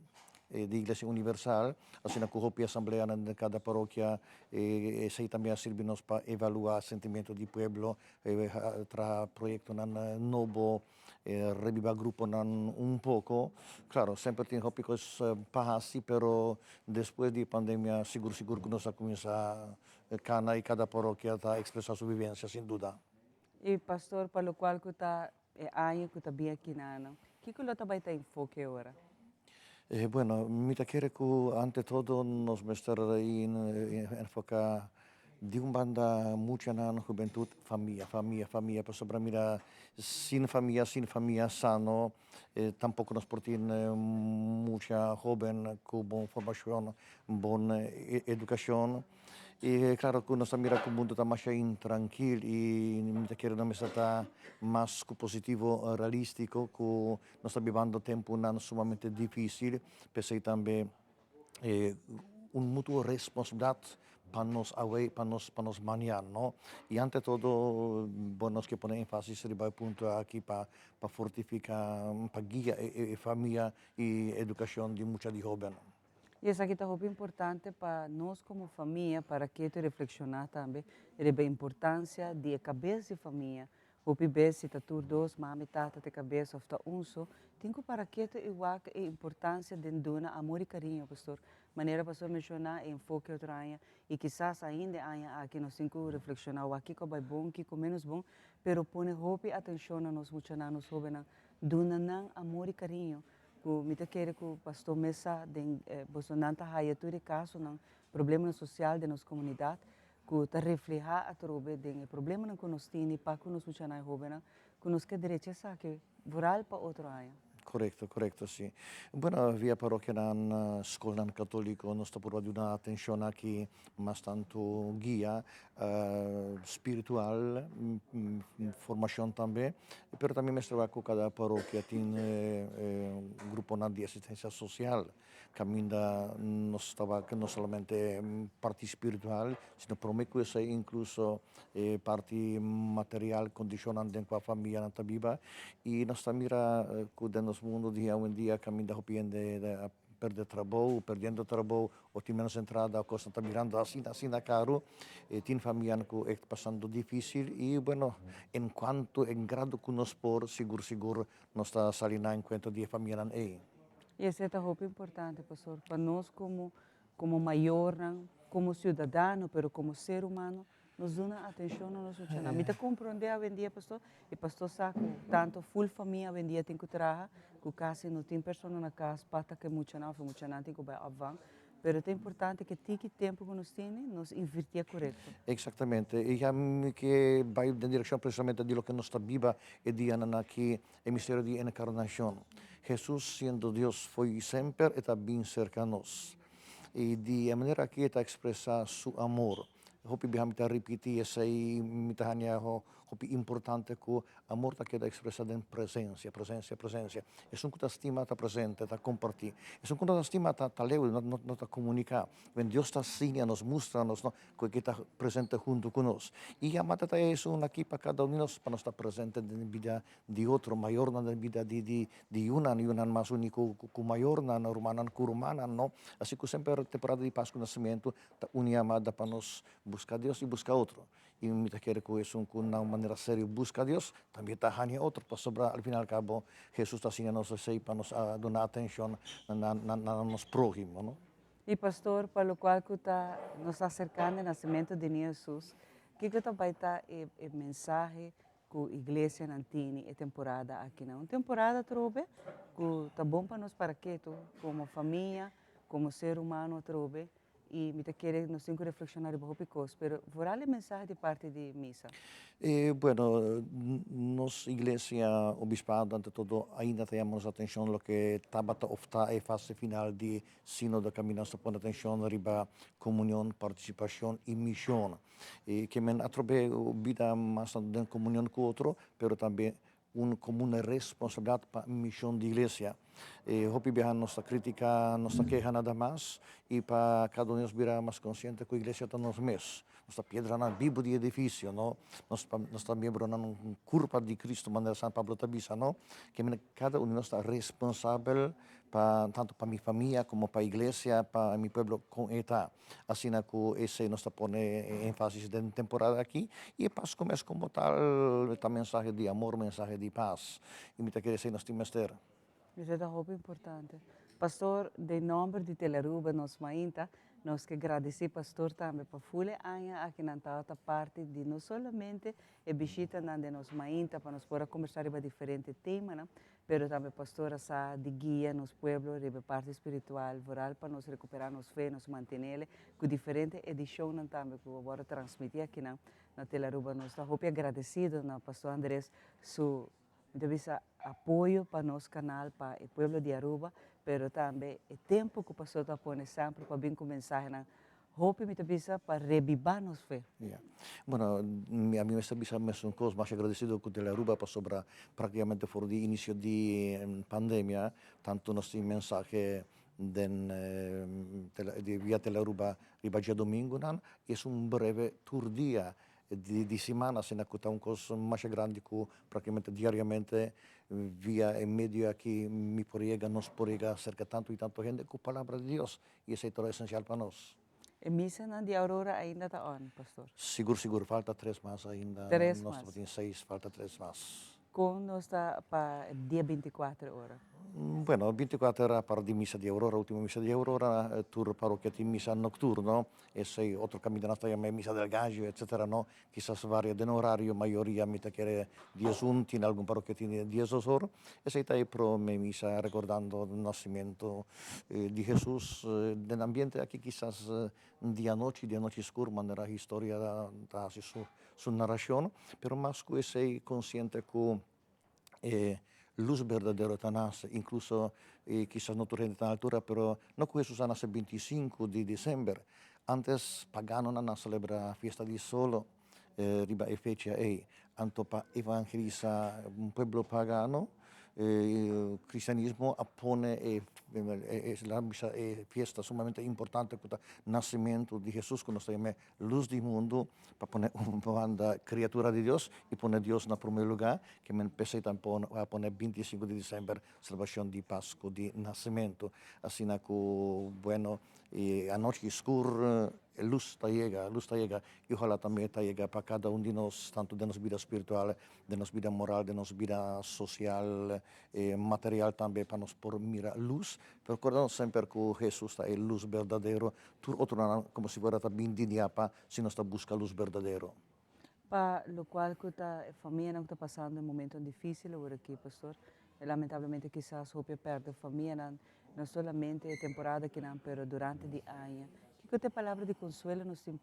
de Iglesia Universal, así na kuhopi asamblea de cada parroquia, ese también sirve-nos para evaluar sentimiento del pueblo, tra proyecto nuevo, reviva grupo un poco, claro, siempre tiene hopi cos así, pero después de pandemia seguro que nos comienza cana y cada parroquia a expresar su vivencia, sin duda. Y pastor, para lo cual que está año que está bien aquí, ¿qué que lo está para enfoque ahora? Bueno, mi quiere que ante todo nos meter enfocar de una banda mucha en juventud, familia, pero sobre mira, sin familia sano, tampoco nos portiene mucha joven con buena formación, buena educación. Y claro que nos mira que el mundo está más intranquilo y mi quiere no está más positivo, realístico, que nos está viviendo tiempo sumamente difícil, pero también un mutuo responsabilidad para nos mañana, ¿no? Y ante todo, bueno, que poner énfasis en el punto aquí para fortificar, para guiar familia y educación de muchos jóvenes. Y eso aquí está muy importante para nosotros como familia, para que te reflexionar también de la importancia de la cabeza de familia. Hopi ver se está tur dos, mami, tata, de cabeça, ou está só. Tenho para que te igual a importância de dar amor e carinho, pastor. Maneira pastor mencionar enfoque outra área e quizás ainda há aqui nós temos que reflexionar o aqui que é bom, que é menos bom, pero pone hopi atenção a nós muitos anos jovens, dar amor e carinho. Me quer que o pastor Mesa de Bolsonaro haya todo caso no problema social de nossa comunidade que está reflejar a través do problema que nós temos para que nós funcionar jovem que nós quer direito que virar para outra área. Correcto, sí. Bueno, via parroquia na escola católica nos está por una atención aquí más tanto guía espiritual, formación también, pero también me trabajo cada parroquia tiene un grupo de asistencia social, camina nos trabaja no solamente parte espiritual, sino promete ser incluso parte material condicionante en la familia nata viva y nos mira que de nos mundo dia um dia caminha a perder trabalho, perdendo trabalho, ou tem menos entrada, a coisa está mirando assim na caro, tem família que está passando difícil e, bueno, enquanto em grado que nós por, seguro, nós está salindo enquanto de família aí. E esse é muito importante, pastor, para nós como maior, como cidadão, pero como ser humano, nos dá atenção a nós funcionar. Me compreender a vendia, pastor, e pastor sabe tanto full família vendia tem que trabalhar, que quase não tem pessoa na casa, para que muito não tem que vai avançar. Pero é importante que tique tempo que nós temos, nos invertir correto. Exatamente, e já que vai na direção precisamente de lo que nos está viva e dia aqui o mistério de encarnação. Jesus, sendo Deus, foi sempre e está bem cerca de nós. E de maneira que está expressar seu amor. Hopi biham kita repetir essa mitahanya hopi importante que amor ta queda expressado em presença. É um que ta estima ta presente, ta compartir. É um que ta estima ta leu, não ta comunicar. Quando Deus ta sinha, nos mostra, nos que está presente junto conosco. E a mata ta é isso aqui para cada um de nós, para nós estar presente na vida de outro, maior na vida de Yunan mais único, com maior na romana, com romana, não. Assim que sempre temporada de Páscoa nascimento ta unia amada para nós buscar Deus e buscar outro. E me quer que isso com uma maneira séria busca Deus, também está hanya outro para sobrar al final cabo Jesus está assim nos sei para nos dar atenção na nos próximo, não? E pastor, para o qual que nos acercando ao nascimento de Jesus, que também está o mensagem que a igreja não tem a temporada aqui. Uma temporada, trobe, que está bom para nós para que como família, como ser humano, trobe, e me quero nós temos que reflexionar um pouco, mas vou a mensagem de parte de missa. Bueno, nos iglesia, obispado, ante todo, ainda temos atenção no que tabata ofta é fase final de sínodo, caminhamos a pôr atenção riba comunhão, participação e missão. Que men atrobe vida mais de comunhão com outro, pero também comune responsabilidade para a missão de igreja. Hopi bihan nossa crítica, nossa queja nada mais, e para cada um de nós virar mais consciente que a igreja está nos mesmos. Nossa pedra na Bíblia de edifício, não? Nós também na curva de Cristo, maneira São Pablo tabisa, não? Que cada um de nós está responsável tanto para minha família como para a igreja, para meu povo com ETA. Assim que esse nós está pondo ênfase de temporada aqui, e paz começa como tal, esta mensagem de amor, mensagem de paz. E me querer ser nós temos ter. Isso é muito importante. Pastor, de nome de Teleruba, nós mainta, nós que agradecer pastor também para fule anya aqui na parte de não somente a visita de nós mainta para nós poder conversar sobre diferentes temas, né? Pero também pastor essa de guia nos pueblos, de parte espiritual, moral para nós recuperar nos fé, nos manter com diferentes edições também que agora transmitir aqui na Teleruba. Nós estamos muito agradecidos na pastor Andrés su apoio para nosso canal, para o povo de Aruba, mas também o tempo que o pastor está pondo sempre para vir com mensagem, hope me para revivar nos fé. Yeah. Bueno, a mim me está mesmo coisa mais agradecido com a Aruba para sobre praticamente fora de início de pandemia, tanto nós temos mensagem de via Teleruba riba dia domingo, e é breve tour dia di semana, se nakuta coisa mais grande que praticamente diariamente via e medio aqui me porega, nos porega cerca tanto e tanto gente com a palavra de Deus, e isso é todo essencial para nós. A missa de Aurora ainda está on, pastor? Seguro, falta 3 mais ainda. 3 nós mais? temos 6, falta 3 mais. Como nós está para dia 24 horas? Bueno, 24 era para di missa di Aurora, ultima missa di Aurora, tour parroquia di missa nocturno, e sei otro camminata a missa del Gagio, eccetera, no? Quizás varia de horario, mayoría mitad quiere 10 unti, in algún parroquia tiene 10 horas, e sei tai pro me missa recordando il nascimento di Jesús, del ambiente aquí quizás di noche scuro, manera historia da su narrazione, pero más que sei consciente che luz verdadero nace, incluso quizás no torrente tan altura, pero no que Jesús nace el 25 de diciembre. Antes pagano non celebra fiesta di solo, riba e fecha anto pa evangeliza un pueblo pagano, il cristianismo appone la fiesta sumamente importante con il nascimento di Gesù, che noi chiamiamo luz del mondo, per poner una banda creatura di Dio e poner Dio in primo lugar, che mi empecé a poner 25 di dicembre, celebrazione di Pasqua, di nascimento. Así que, bueno, a noche oscura, luz está llega, y ojalá también está llega para cada uno de nosotros, tanto de nuestra vida espiritual, de nuestra vida moral, de nuestra vida social, material también, para nos por mirar luz. Pero recordamos siempre que Jesús es luz verdadero, como si fuera también diapa, si nos busca luz verdadero. Para lo cual la familia no está pasando un momento difícil ahora aquí, pastor. Lamentablemente quizás perde familia, no solamente temporada que não, pero durante el año. Que tem palavra de consuelo nos tem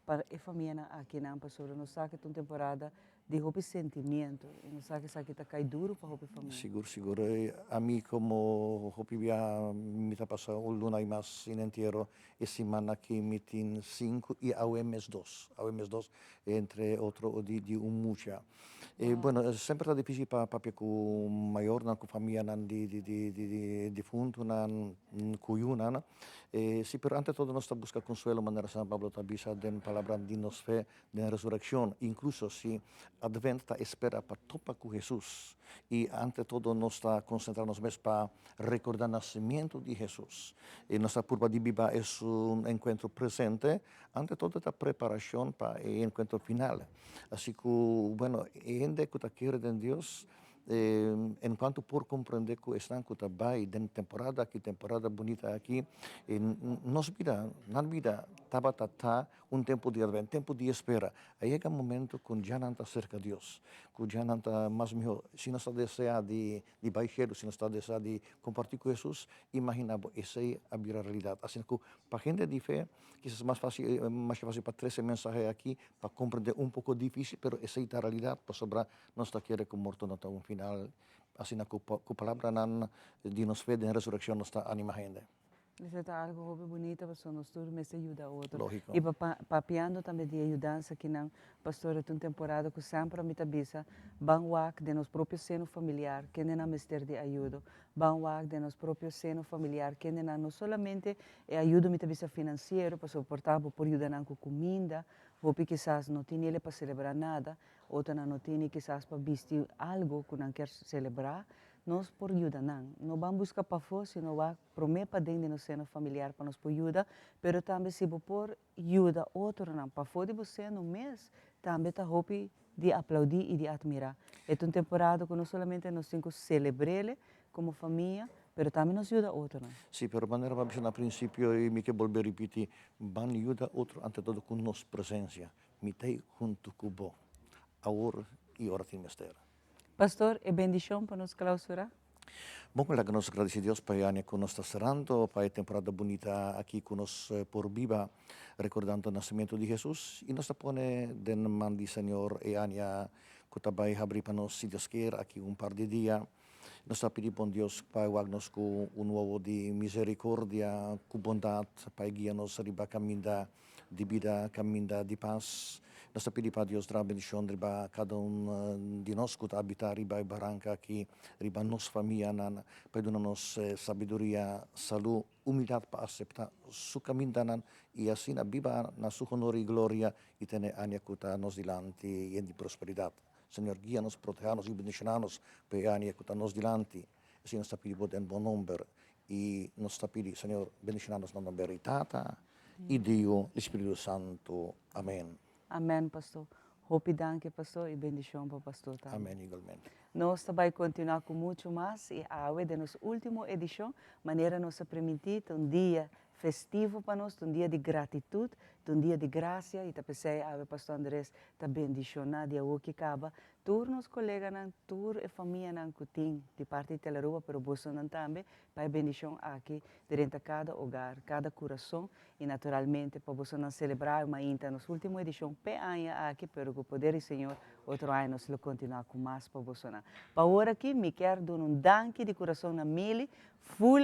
para a família aqui na pastor, não sabe que é uma temporada de roupa sentimento, não sabe que está cai duro para roupa família. Seguro. A mim como roupa me está passando o luna e mais inteiro e semana que me tem 5 e ao mês 2, entre outro de mucha. Bueno, sempre está difícil para o maior na família de defunto na cuyuna. Sí, pero ante todo nós busca consuelo, maneira São Pablo tabisa den palavra de nos fé, de ressurreição, incluso se Advento está espera para topar com Jesus. E ante todo nós está concentrando nos para recordar o nascimento de Jesus. E nossa curva de Bíblia é encontro presente, ante todo a preparação para o encontro final. Assim que, bueno, gente que está querendo em Deus, enquanto por compreender que estão que trabalho de temporada aqui, temporada bonita aqui, nossa vida, na vida, estava tempo de advento, tempo de espera. Aí chega um momento que já não está cerca de Deus, que já não está mais melhor. Se não está desejando de baixar, se não está desejando de compartilhar com Jesus, imagina, essa é a realidade. Assim que para a gente de fé, quizás mais fácil para trazer mensagens aqui, para compreender um pouco difícil, mas essa é a realidade, para sobrar, nós está querendo que morto não está final, assim que a palavra de nos fé de ressurreição nos está animando. Isso é algo muito bonito, pastor, nós todos me ajuda a outro. Lógico. E papiando também de ajudança que não, pastor, é uma temporada que sempre me tabisa, banwak de nos próprios seno familiar, que não mister de ajuda, banwak de nos próprios seno familiar, que não solamente ajuda me tabisa financeiro para suportar, por ajudar com comida, ou quizás não tem ele para celebrar nada, ou não tem quizás para vestir algo que não quer celebrar. Nós por ajuda não vamos buscar para fora, sino vai prometer para dentro do seno familiar para nos por ajuda, mas também se por ajuda outro não para fora de você no mês, também está hope de aplaudir e de admirar. É uma temporada que não somente nós temos que celebrar como família, mas também nos ajuda outro não. Sim, pero maneira vamos no princípio e me que volver repetir, van ajuda outro ante todo com nossa presença, mitei junto com bo, agora e hora de mistério. Pastor, é bendição para nos clausurar? Bom, que nós agradecemos para a Ania que nos está cerrando, para a temporada bonita aqui que nos por viva, recordando o nascimento de Jesus. E nós pone de mão do Senhor e Ania que também abrir para nós, se Deus quer, aqui par de dias. Nós pedimos a Deus para guardar-nos com novo de misericórdia, com bondade, para guiar-nos a caminho de vida, caminho de paz. Nós pedimos a Deus a bendição para cada de nós que habita riba e barranca aqui, riba nossa família, para dar-nos sabedoria, saúde, humildade para aceitar su caminho e assim viva na sua honra e glória e ter a ania que está nos dilante e de prosperidade. Senhor, guia-nos, proteja-nos e bendicionar-nos para a ania que está nos dilante. Assim nós pedimos em bom nome e nós pedimos, Senhor, bendicionar-nos no nome de Tata e Deus, Espírito Santo. Amém. Amém, pastor. Hope danke, pastor, e bendição para o pastor também. Amém, igualmente. Nós também continuar com muito mais e a de nossa última edição, maneira nos permitir um dia festivo para nós, um dia de gratitude, um dia de graça e também a pastor Andrés está bendicionado de o que acaba. Todos os colegas, toda a família que tem de parte de Telerua, pero você também, para a bendição aqui dentro de cada hogar, cada coração e naturalmente para você celebrar uma inta nos última edição peanha aqui, pero que o poder do Senhor outro ano nós continuar com mais para você. Para agora aqui, me quero dar danke de coração na Mili, full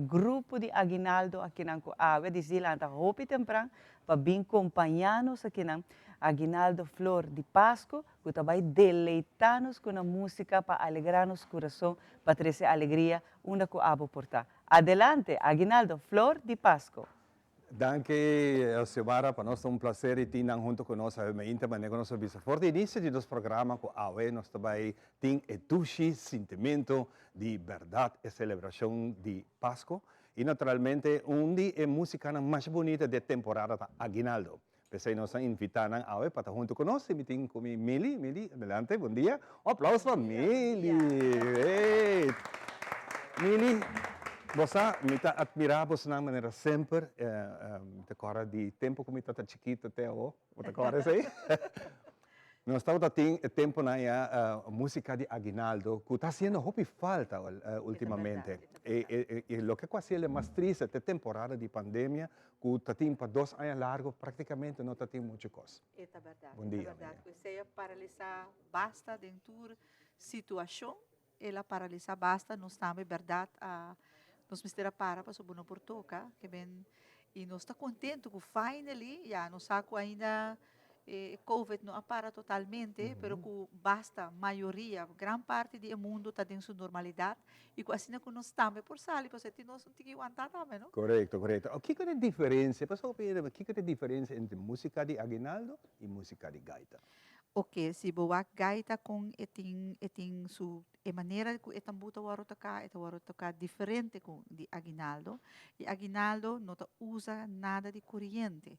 grupo de aguinaldo aqui na Ave, de Zilanta, hope temprano, para vir acompanhar-nos aqui na Aguinaldo Flor de Páscoa, que também deleitar-nos com a música para alegrar-nos o coração, para trazer alegria, onde que abo portar. Adelante, Aguinaldo Flor de Páscoa. Danke, Elciomara, para nós é prazer ter junto conosco, a minha maneira que nós visa. For de início de nosso programa, com a UE, nós também temos o sentimento de verdade e celebração de Páscoa. E, naturalmente, dia é a música mais bonita da temporada da Aguinaldo. Pensei nós invitar a UE para estar junto conosco. E tenho com Mili. Mili, adelante, bom dia. Um aplauso para Mili. Hey. Mili. Você me admira você na maneira sempre, te cora de tempo como está chiquito até o, te cora sei? Nós estamos tendo tempo na música de Aguinaldo, que está sendo hobby falta ultimamente. E o que quase é mais triste esta temporada de pandemia, que está tendo para 2 anos largos, praticamente não está tendo muita coisa. É verdade. Bom dia. É verdade. Você paralisar basta dentro da situação, ela paralisar basta, nós também verdade nós mistera para sobre no portoca, que bem e nós está contente que finally já nós saco ainda COVID não para totalmente, pero que basta maioria, grande parte do mundo está dentro da normalidade e assim que nós também por sali, porque nós não tem que aguentar também, não? Correto. O que é a diferença? Pessoal, o que é a diferença entre música de Aguinaldo e música de gaita? Ok, se boa gaita com etin su maneira que etan buta waro tocar diferente com de Aguinaldo. E Aguinaldo não usa nada de corrente.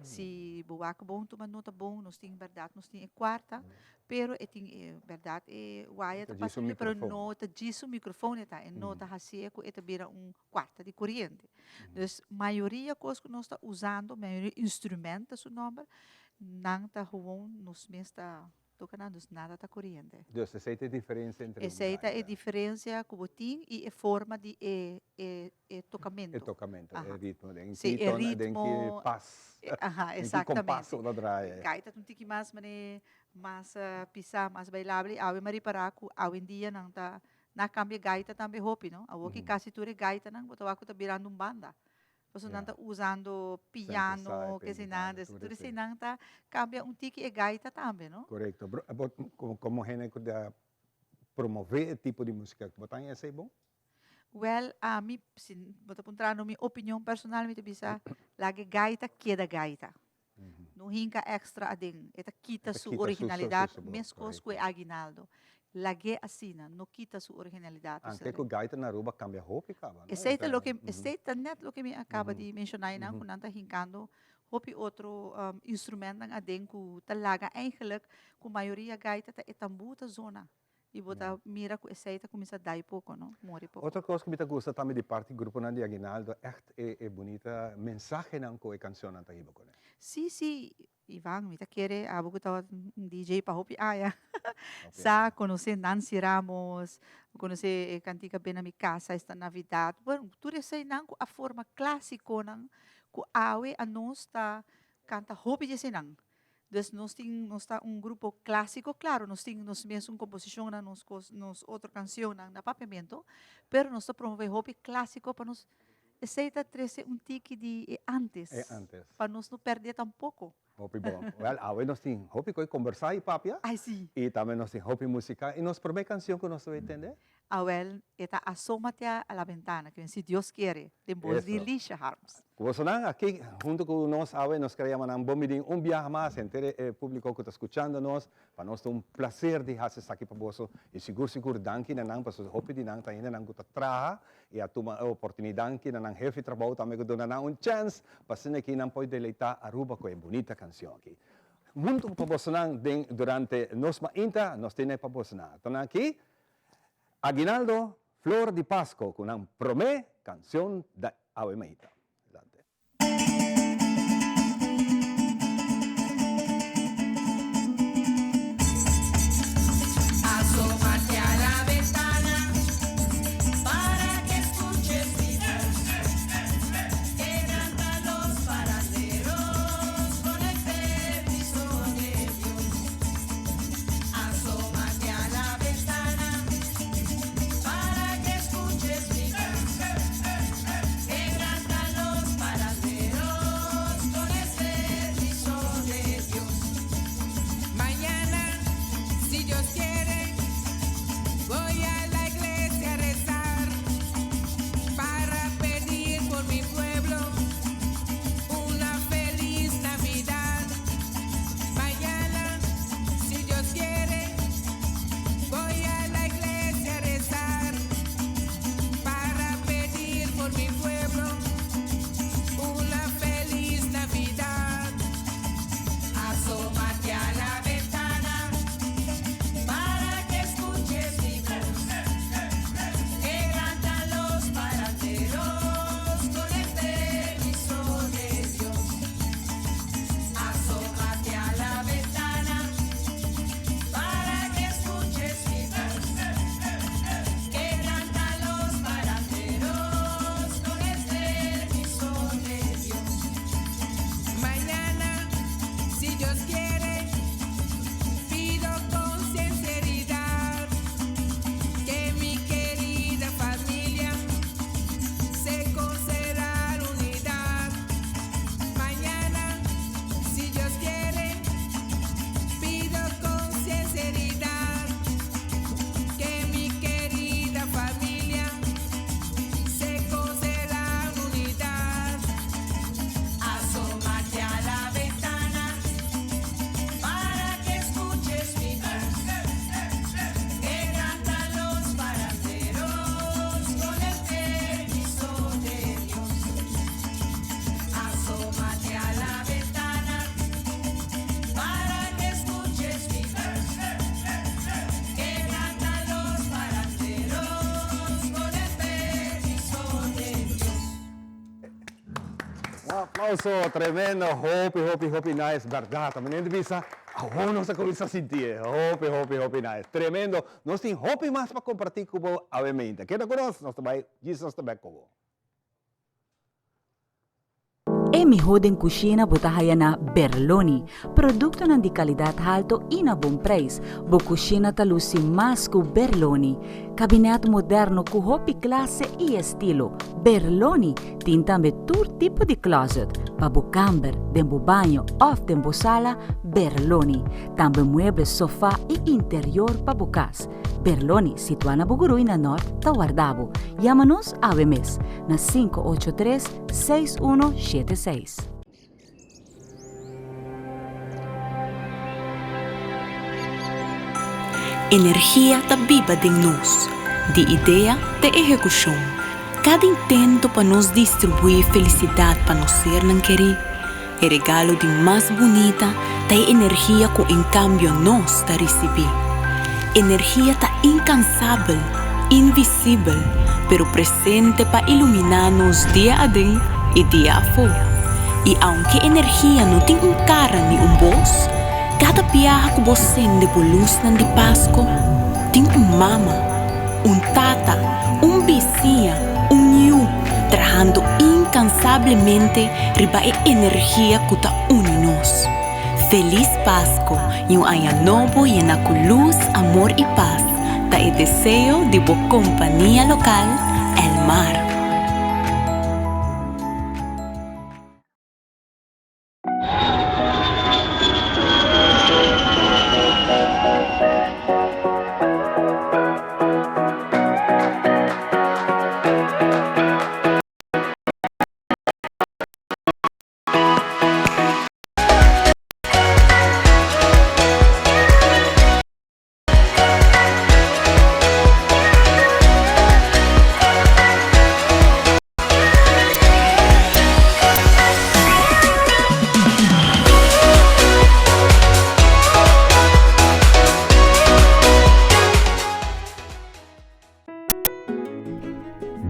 Se buwak bom, tu nota bom, nós tem verdade, nós tem quarta, pero tem verdade waya ta passa pero nota disso microfone tá, e nota hasia ko eta bira quarta de corrente. Dus maioria coisa que nós está usando, maioria instrumentos o nome, não tá gewoon nos mesta tocando nada tá corrente. Dus essa é a diferença entre essa é a diferença que botin e a forma de tocamento. O tocamento, o ritmo, sim, o ritmo, paz. Exatamente. Exatamente. Gaita um tiki mais pisar, mais bailável, awe mari para ku awe dia não tá na cambia gaita também hopi, não? Awo que quase tudo gaita não, botawa ku tá virando banda. Você não está usando piano, que se nada, tudo se não está cambia tiki e gaita também, não? Correto. Como gente que promover esse tipo de música, botar esse é bom? Well, a mim, se botar para minha opinião personal, me bisa, lagi gaita queda gaita. Não hinca extra ading, eta quita sua originalidade, mesmo com o aguinaldo. Lagi assina, não quita sua originalidade. Anche com gaita na Aruba cambia roupa, cara. Esse é o que me acaba de mencionar, não, quando está hincando hopi outro instrumento ang ading ku talaga eigenlijk ku maioria gaita ta etambuta zona. E botar mira ku essa começa a dar pouco, não? Morre pouco. Outra coisa que me gusta também de parte do grupo na Aguinaldo, é bonita mensagem não com a canção na Tahiba com. Sim, Ivan, me quer abo que tava DJ para hopi aya. Sa conhecer Nancy Ramos, conhecer cantica bem na minha casa esta Navidad. Bueno, tudo isso não a forma clássica não ku awe a nós tá canta hopi de senang. Dus nós está grupo clássico, claro, nós mesmo composição na nos outra canção na papiamento, pero nós promovemos hobby clássico para nós aceita trazer tique de antes. Para nós não perder tampouco. Hobby bom. Well, awe nós tem hobby que conversar e papia. Ai sim. E também nós tem hobby musical e nós primeira canção que nós vamos entender. Well, eta asómate a la ventana, que se Deus quiere, de voz de Lisha Harms. Você não aqui junto com nós, nós queremos um viaje mais entre o público que está escutando nós, para nós ter prazer de fazer isso aqui para você. E seguro, danke na nang, para o hobby de nang, ainda nang que traha e a tua oportunidade que nang jefe trabalho também que dona nang chance, para ser que nang pode deleitar a Aruba com a bonita canção aqui. Muito para você durante nós ainda nós temos para você. Então aqui Aguinaldo, Flor de Pasco, con una promé canción de Ave Maita. Asómate a la ventana para que escuches mi voz, que cantan los paraderos con el permiso de Dios. Asómate a la ventana para que escuches mi voz, que cantan aplauso, tremendo, hopi nice, verdad. Também não bisa, não se começa a sentir, hopi nice, tremendo. Nós temos hopi mais para compartilhar com você, obviamente. Queda conosco, nós também, Jesus também com você. Emi Hoden Cucina botahaya na Berloni, produkto ng di kalidad alto e na bom preço. Bo cucina talusi mas ku Berloni. Cabinet moderno ku hopi klase e estilo. Berloni tin tambe tur tipo di closet. Pabu camber, dembo banho, off dembo sala, Berloni. Tambe mueble sofá e interior pabu cas. Berloni, situada na Bugurui na Norte, Tawardabo. Llama-nos ave mes na 583-6176. Energia da biba de nós, de ideia de execução. Cada intento para nos distribuir felicidade para nós ser não querer, é regalo de mais bonita, da energia com em cambio nós da receber. Energia tá incansável, invisível, pero presente para iluminar-nos dia a dia e dia a fora. E aunque energia não tem cara nem voz, cada piaja que você de luz de Páscoa tem mama, tata, vizinha, niu, trabajando incansavelmente riba a energia que tá unindo-nos. Feliz Páscoa e ano novo llena com luz, amor e paz. Da el deseo de boa companhia local, El Mar.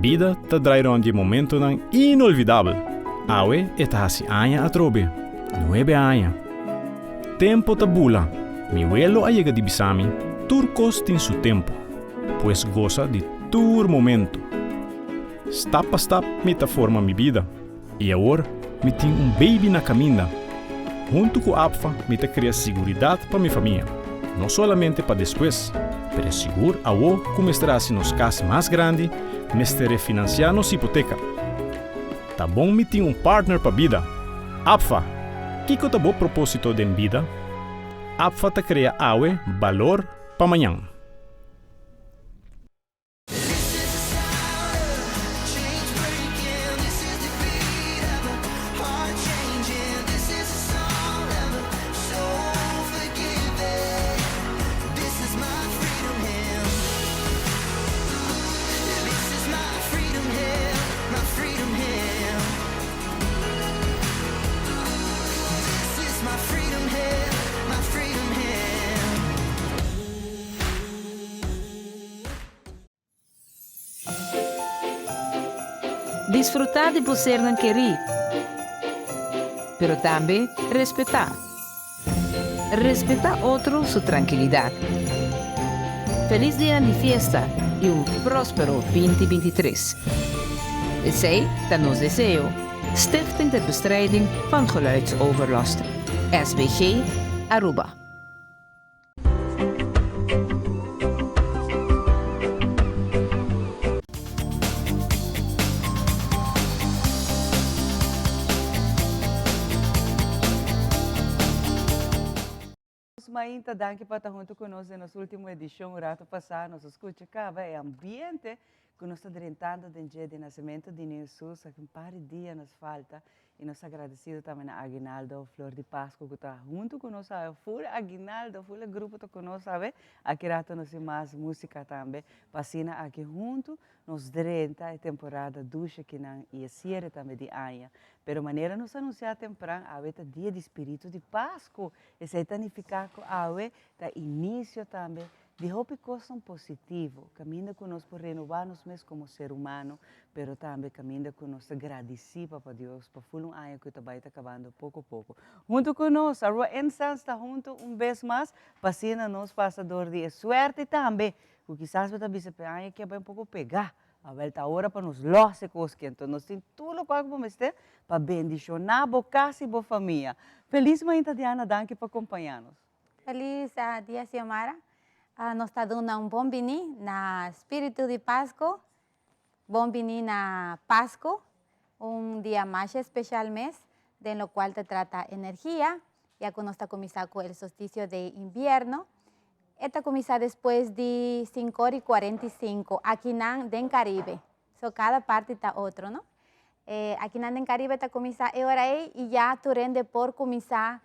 Vida te traerá de momento inolvidável. Awe está hasi años atrobe, 9 años. Tempo te bula, mi vuelo a llega de Bisami, turcos tem su tempo, pues goza de tur momento. Step a step me te forma mi vida, e agora me tem baby na caminha. Junto com APFA, me te cria seguridade para minha família, não somente para depois, pero seguro a o como estará se nos casa mais grande, me estarei financiando nossa hipoteca. Tá bom me tem partner para vida. APFA, que tá bom propósito de vida? APFA te cria awe valor para amanhã. Disfrutar de poder não querer, pero também respeitar. Respeitar outro sua tranquilidade. Feliz dia de festa e próspero 2023. Zij dat ons deseo. Stichting ter Bestrijding van Geluidsoverlast. SBG Aruba. Mainta, danke por estar junto conosco na última edição. O rato passado, nós escutamos o ambiente que nós estamos tentando no dia de nascimento de Jesus, que um par de dias nos falta. E nós agradecidos também a Aguinaldo, Flor de Páscoa, que está junto conosco, full Aguinaldo, full grupo está conosco, sabe? Aqui rato nós temos mais música também, passina aqui junto, nos 30 temporada ducha que não ia ser também de ano. Pero maneira nos anunciar temprano, é dia de Espírito de Páscoa, e se significa que é início também de hopi coisa positivo, caminha conosco por renovar-nos mesmo como ser humano, pero também caminha conosco agradecido para Deus, para fulun ano que está acabando pouco a pouco. Junto conosco, a Rua Ensan está junto vez mais, passina nos passador de suerte também, porque quizás você bisa pe que vai pouco pegar, a volta hora para nos losse cosque, então nós temos tudo o que vamos ter para bendicionar a casa e a família. Feliz Mãe Diana, danke por acompanhar-nos. Feliz dia, Xiomara. Nós estamos dando bom bini na espírito de Páscoa, bom bini na Páscoa, dia mais especial mês, de lo cual te trata energia, ya que nós está começando com o solsticio de invierno. Esta comienza después de 5:45 aquí en Caribe. So, cada parte está otro, ¿no? Aquí en Caribe está comienza ahora y ya turende por comenzar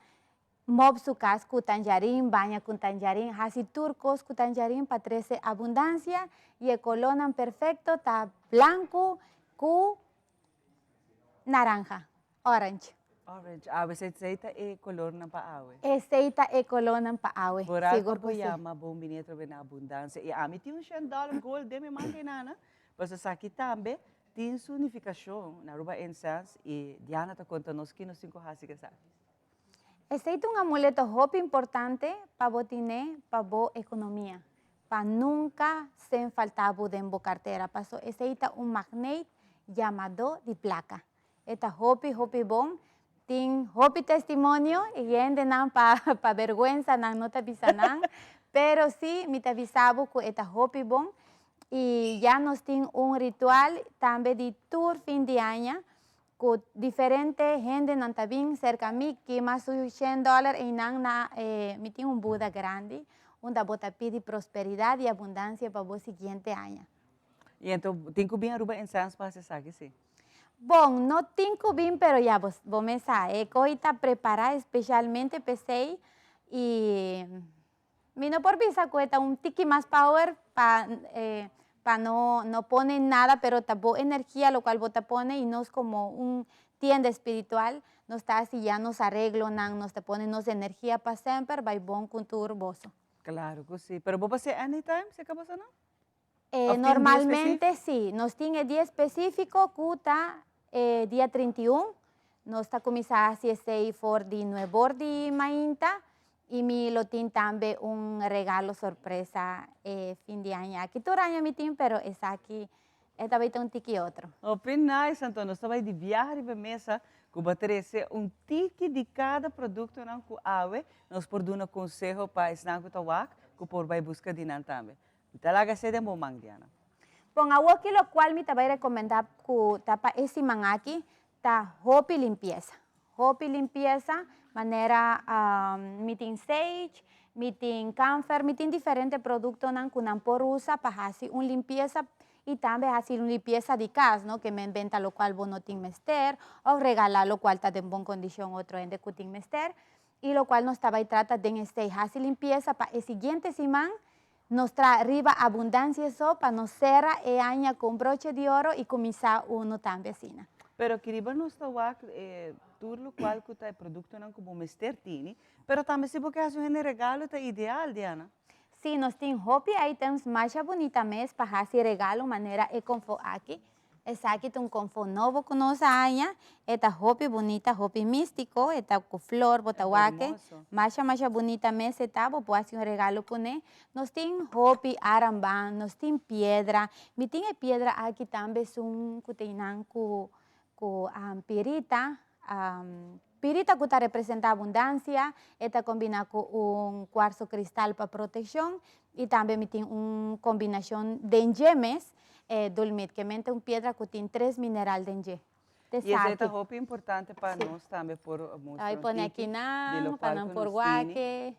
mob su cas con tanjarín, baña con tanjarín, así turcos con tanjarín para 13 abundancia y el color perfecto está blanco con naranja, orange. Orange, awe seita e color ng paawe. Seita e color ng paawe. Por algo Siguro po po siya. yama bom binetro na abundância. E ami tinha $100 gold de me mantinana. Basta sa aqui também tem significação na Aruba Incense e Diana ta conta nos que nos 5 hasi ka sa. Aceita un amuleto hopi importante para botiné, para bo economía, para nunca se faltaba de bo cartera. Paso aceita un magnet llamado de placa. Esta hopi bom. Tin hopi testimonio y gente nan pa vergüenza nan no te avisanan, pero sí me te avisaba que esta hopi bon y ya nos tiene un ritual también de tour fin de año con diferente gente nan tabin cerca a mí que más $100 y nan na me tiene un Buda grande, donde bota pide prosperidad y abundancia para el siguiente año. E então tem que bem Aruba Incense para se sabe sim. Bom, não tenho bem, pero já vou começar. Coita preparar especialmente pensei e me não por visa coita tiki mais power para não poner nada, pero tá boa energia, lo cual bota pone e nós como tienda espiritual, nós está assim já nos arreglo, nos te pone nos energia para sempre, vai bom com tu urboso. Claro que sim, pero vou fazer anytime, se acaba não? Normalmente sí, nos tiene día específico, cuta día 31, nos está comenzando a hacer for de nuevo de mainta y mi lo tiene también un regalo sorpresa fin de año. Aquí todo año mi tiene, pero es aquí, esta vez un tiki otro. Open nice, então nós estamos de viagem para mesa, que vai trazer tiki de cada produto não que awe, nós por dar um conselho para esnar que tawak, que por vai buscar de nan também. Talaga se demo mang Diana. Bom, aqui lo cual me te voy a recomendar que tapa esse mangaki ta hopi limpieza. Hopi limpieza, manera meeting sage, meeting camphor, meeting diferentes productos nan kunan por usa para hacer una limpieza y también hacer una limpieza de casa, ¿no? Que me inventa lo cual vos no tienes mester o regalar lo cual está de buena condición otro en de que tienes mester y lo cual nos estaba y trata de este hacer limpieza para el siguiente simán nos trae arriba abundancia eso para nos cerrar el año con broche de oro y comenzar uno también así. Pero queriba nos tawak tudo lo qual que tá produto não como mester tini, pero também se porque hace um regalo tá ideal Diana. Sim, nós tem hopi items mais bonita mês para fazer regalo maneira e confo aqui. Essa aqui tem confo novo com nossa aña, esta hopi bonita, hopi místico, esta com flor, botawaque, mais bonita mês esta, vou fazer regalo com ele. Nós tem hopi arambán, nós tem pedra, me tem pedra aqui também sum kuteinan com pirita, pirita que representa abundancia, esta combina con un cuarzo cristal para protección y también tiene una combinación de gemes, dolmit, que mente una piedra que tiene 3 minerales de enje. E essa roupa é importante para nós também por mostrar. Aí põe aqui não, para não por guaque.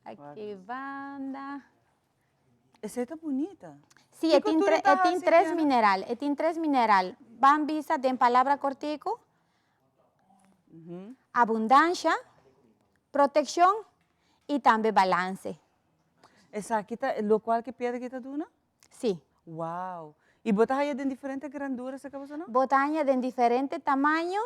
Aqui banda. Essa é bonita. Sí, tiene 3 minerales, tiene 3 minerales. Van visa de palabra cortico. Abundancia, protección y también balance. Essa aqui tá, lo qual que piedra que está duna? Sí. Wow. E botaja de diferentes granduras, ¿se acabó no? Botaja de diferente tamaño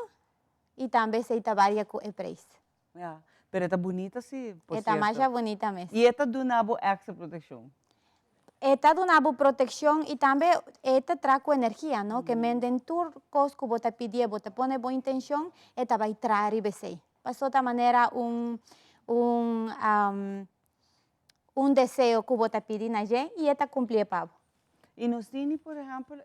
y también se varía con el precio. Yeah. Pero está bonita, sim, por Está mais cierto. bonita mesmo. E esta do nabo extra proteção. Esta dona proteção e também esta traz energia, não? Que mendem tudo coisa que você pedir, você põe boa intenção, esta vai trazer você. Passou da maneira desejo que você pedir na gente e esta cumprir para. E nós temos, por exemplo,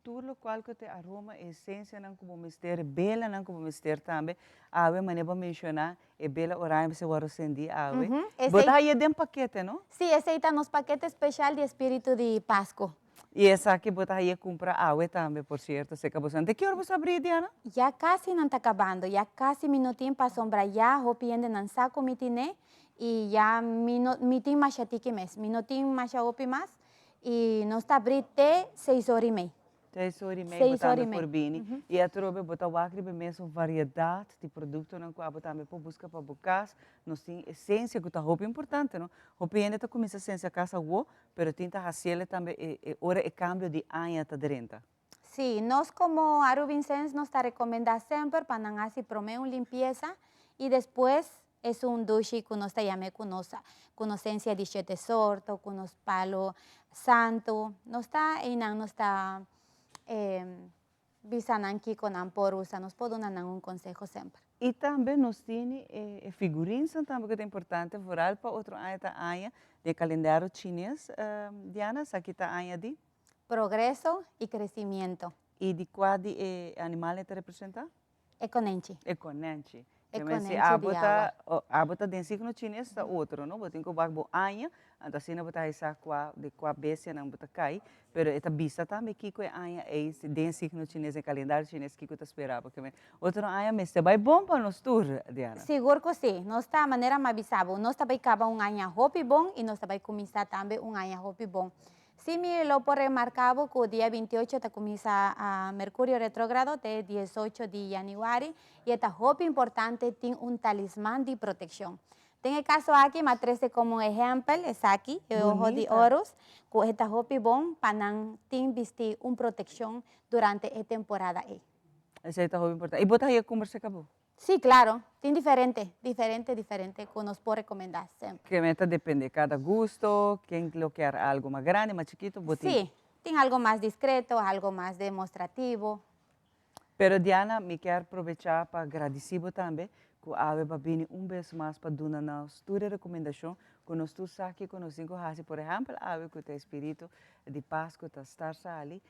tudo o qual que tem aroma, essência, não como mistério, bela, não como mistério também. Ave, maneira para mencionar, é bela orar, se o sendi, ave. Botar aí dentro paquete, não? Sim, esse aí está nos paquete especial de espírito de Páscoa. E essa aqui, botar aí compra ave também, por certo, se acabou. De que hora você abrir, Diana? Já quase não está acabando, já quase minutinho para sombra, já hopiende não saco mitine e já minutinho mais chatique mesmo, minutinho mais hopi mais. E nós está abrindo até 6h30. 6h30, botando por bini. E a trobe botar o acre mesmo variedade de produto não coabo também para buscar para bocas. Nós tem essência que tá roupa importante, não? Roupa ainda tá começa essência casa wo, pero tinta raciele também ora é cambio de anha tá dentro. Sim, nós como Arubincens nos está recomendando sempre para não assim primeiro limpeza e depois é duche que nós chamamos com essência de sete sorto, com os palo santo. Nós está visando aqui com amporusa, nós podemos dar um conselho sempre. E também nós temos figurinhas também que é importante, voral para outro anha de calendário chinês. Diana, essa aqui está anha de? Progresso e crescimento. E de qual animal ele representa? Econente. Econente. Econente a bota de signo chinês está outro, não? Botem que o bagbo anha, então assim não botar essa de qual bestia não botar cai, pero esta vista também que é anha é de signo chinês, calendário chinês que eu esperava, porque outro anha mas vai bom para nós tour, Diana. Seguro que sim, nós está maneira mais avisado, nós também acaba anha hopi bom e nós também começar também anha hopi bom. Sim, lo por remarcado que o dia 28 está começa a Mercúrio retrógrado até 18 de janeiro e esta roupa importante tem talismã de proteção. Tem o caso aqui, mas trouxe como exemplo, esse aqui, o ojo de ouros, que esta roupa bom para não ter vestir proteção durante a temporada aí. Essa é a roupa importante. E botar aí a conversa acabou? Sim, claro, tem diferente, que nos pode recomendar sempre. Que meta depende de cada gosto, quem quer algo mais grande, mais chiquito, botinho. Sim, tem algo mais discreto, algo mais demonstrativo. Pero Diana, me quero aproveitar para agradecer também, que a Ave Babini vez mais para dar nos toda recomendação, que nós tu aqui com nós cinco raças, por exemplo, a Ave que tem espírito de paz, que está ali,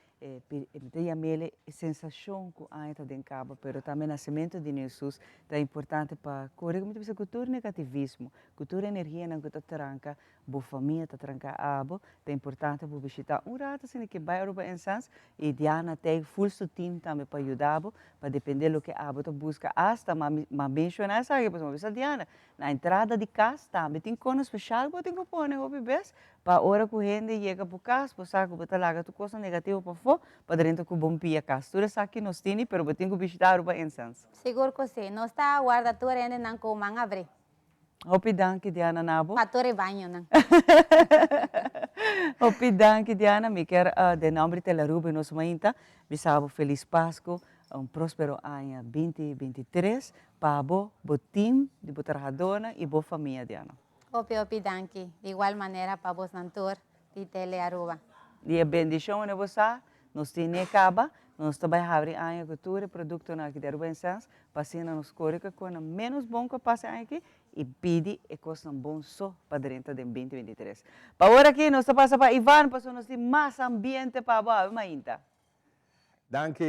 tem a sensação que a está dentro cabo, pero também nascimento de Jesus é importante para correr muito essa cultura negativismo, cultura energia não que está tranca, boa família está tranca abo, é importante para visitar rato assim que vai Aruba Essence e Diana tem full team também para ajudar, para depender do que abo tu busca, hasta mas mencionar sabe que você Diana na entrada de casa também tem cono especial, você tem que pôr o bebês para hora que a gente chega para casa, para saber que laga tu coisa negativa para fora, para dentro que bom pia casa. Tudo isso aqui nós temos, mas você tem que visitar Aruba Essence. Seguro que sim, nós está guarda tudo ainda não com manga abre. Hopi danke Diana nabo. Patore banho não. Hopi danke Diana, me quer de nome de Aruba nós mainta, bisabo feliz Páscoa, próspero ano 2023, para bo team de trabajadora e boa família Diana. Hopi danke, de igual maneira para vos nantor de Tele Aruba. E a bendição é você, nós temos acaba, nós também abrimos a cultura, produto aqui de Aruba Essence, passando nos córica com menos bom que passa aqui e pede e coisa bom só para dentro de 2023. Para agora aqui, nós passamos para Ivan, para nós ter mais ambiente para a mainta. Danke,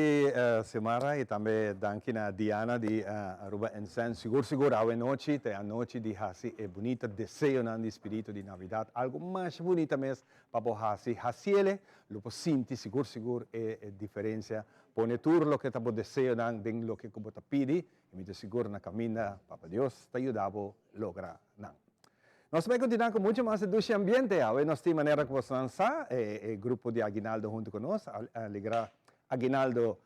Semara, e também danke na Diana de Aruba Essence. Seguro, a noite, a noite de Hasi é bonita, desejo de espírito de Navidad, algo mais bonito mesmo para o Hasi. Hasiele, lo sinti, seguro, é diferença. Pone tudo o que está desejo, bem o que você pede, e me seguro na caminha, para Deus te ajudar a lograr. Nós vamos continuar com muito mais do ambiente. Hoje nós temos maneira que você lançar, o grupo de Aguinaldo junto conosco, alegrar Aguinaldo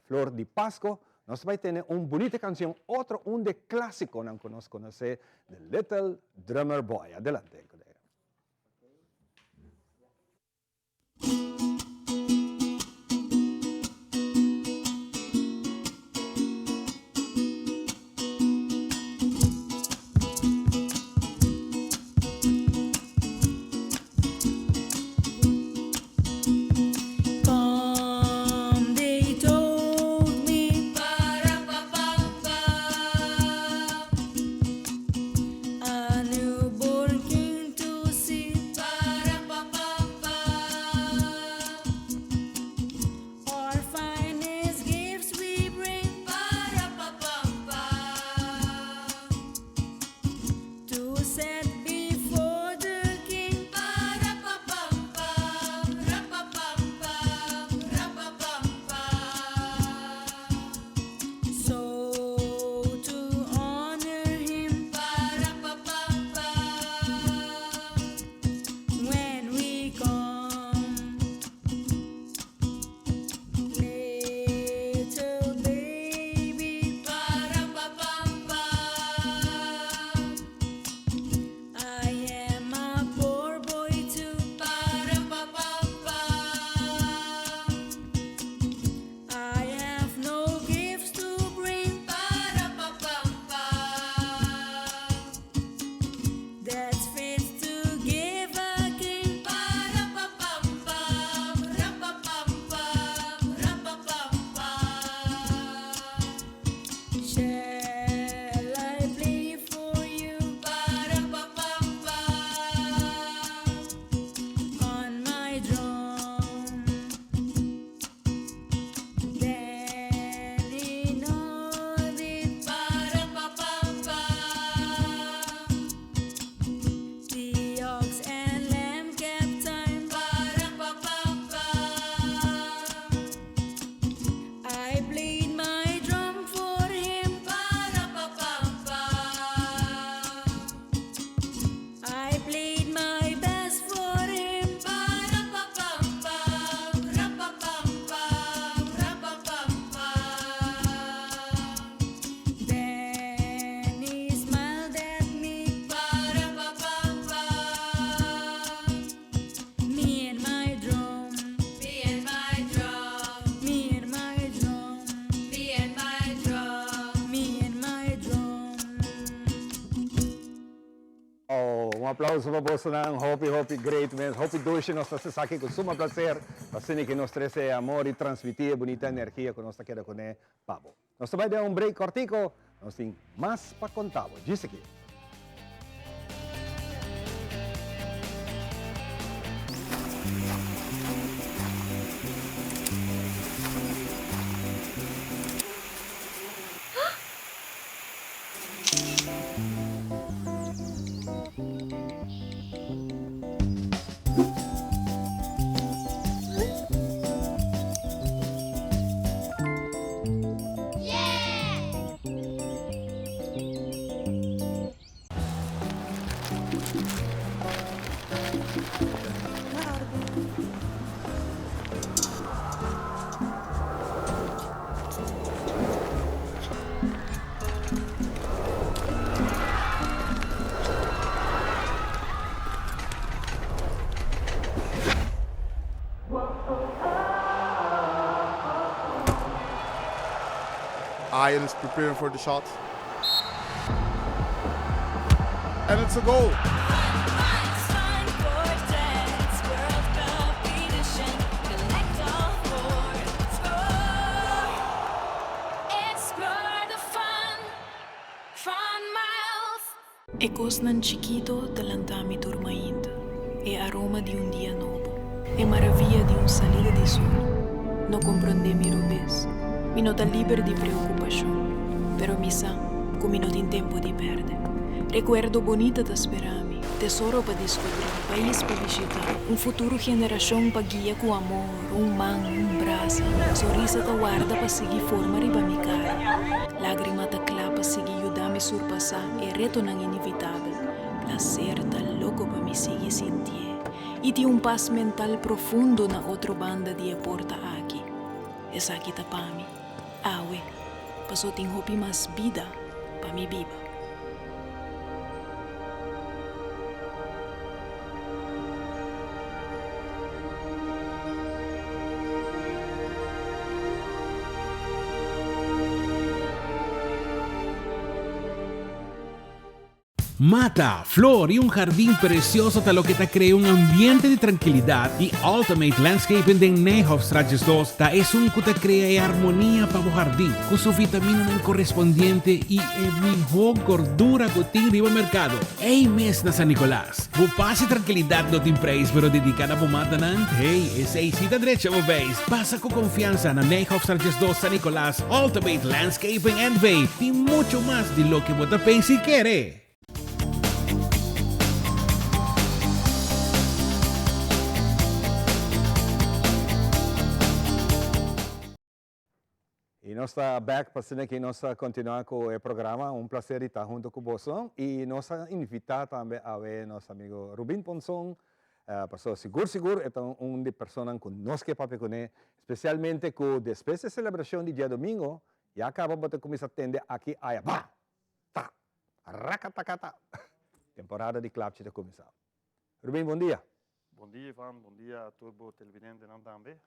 Flor de Páscoa, nós vamos ter uma bonita canção, outro de clássico, não conhece, The Little Drummer Boy. Adelante. aplauso para vos, Hopi, great, man. Hopi Dulce, nós estamos aqui com suma prazer, assim que nós treze amor e transmitir bonita energia que nós queremos com ele, Pabo. Nós vamos dar break cortico, nós temos mais para contar, diz aqui. Ian is preparing for the shot. And it's a goal. Ecos nan chiquito talantami turmaindo, e aroma de un día nuevo, e maravilla de un salida de sol. No comprende mi rubés, mi nota libre de preocupación, pero mi sa, come no tem tempo de perder. Recuerdo bonita da sperami, tesoro para descobrir, país para visitar, futuro geração para guia com amor, man, brasa, sorriso da guarda para seguir forma riba mi cara, lágrima da clapa seguir ajudar me surpassar e reto não inevitável, placer tá louco para me seguir sentir, e de paz mental profundo na outra banda de a porta aqui, essa aqui tá para mim, awe, passou tem hopi mais vida para me viva. Mata, flor y un jardín precioso te lo que te crea un ambiente de tranquilidad y Ultimate Landscaping de Nijhoffstraatjes 2 ta es un que te crea armonía para tu jardín con su vitamina non correspondiente y el mejor gordura que tiene riba mercado. Hey mes na San Nicolás, bu paz y tranquilidad no te preis pero dedicada a mata nan. Hey, esa cita derecha mo veis. Pasa con confianza na Nijhoffstraatjes 2 San Nicolás, Ultimate Landscaping and Bay y mucho más de lo que vos te pensa y quiere. E nós estamos back para que nós continuar com o programa. Prazer estar junto com você. E nós invitar também a ver nosso amigo Rubin Ponson, pessoa seguro, então de pessoas que nós que papai com ele, especialmente com depois da celebração de dia domingo, e acaba de começar a atender aqui, aí, pá, tá, racatacata, temporada de club de começar. Rubin, bom dia. Bom dia, Ivan. Bom dia a Turbo Televidente também.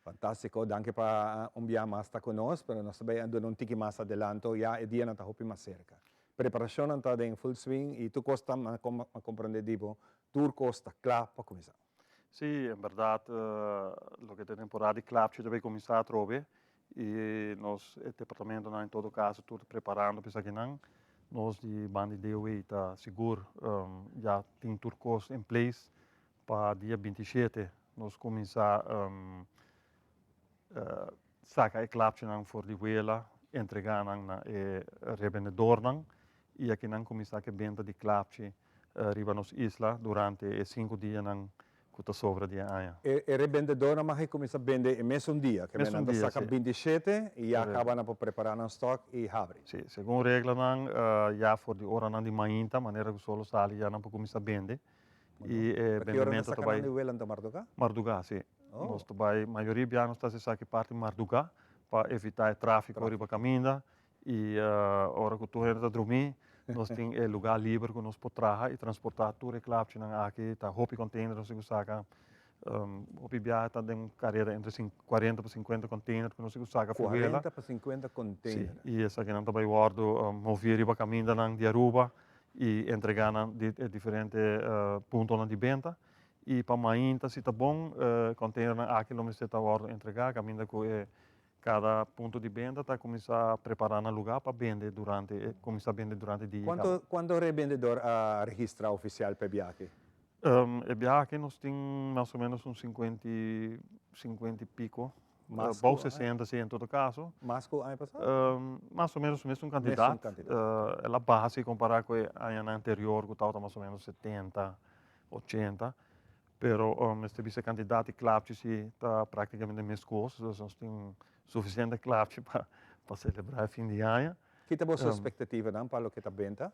Fantástico, danke para enviar mais estar conosco, pero nós também andando um tique mais adelanto, já é dia não está mais cerca. Preparação não está em full swing e tu costa a compreender tipo, tu costa claro para começar. Sim, em verdade, o que a temporada de club já vai começar a trover e nós, o departamento, em todo caso, tudo preparando para que não, nós de banda de DOE está seguro, já tem turcos em place para dia 27, nós começar saca e clapje nang voor die wela, entregar nang na revendedor nang, e aqui nang começar que venda de clapje riba nos isla durante 5 dias nang kuta sobra dia aia. E revendedor nang mahi começar a vender em mesmo dia, que mesmo nang dia, saca 27 e acaba na preparar nang stock e abre. Sim, segundo regra nang já for de hora nang de mainta, maneira que solo sali já nang para começar a vender. E vendimento também. Porque hora nang Marduga? Marduga, sim. Nós também, a maioria de anos está se saque parte de Marduga para evitar o tráfego riba caminho e a hora que tu entra a dormir, nós temos lugar livre que nós podemos trazer e transportar tudo aqui aqui, tá hopi container nós temos saca hopi viagem tá tem carreira entre 40 para 50 containers que nós temos saca 40 para 50 containers. E essa aqui não também guardo mover riba caminho nang de Aruba e entregar na diferentes pontos de venda. E para mainta, se está bom, container aqui não está hora entregar, caminho que cada ponto de venda está começar a preparar no lugar para vender começar a vender durante o dia. Quanto é vendedor a registrar oficial para Biaque? Biaque nós temos mais ou menos uns 50 e pico. Masco, 60, sim, em todo caso. Masco, ano passado? Mais ou menos o mesmo candidato. Ela base comparada com a ano anterior, que estava mais ou menos 70, 80. Pero este candidato e clapci está praticamente a mesma coisa. Nós temos suficiente clapci para celebrar o fim de ano. Que é a sua expectativa para o que está venda?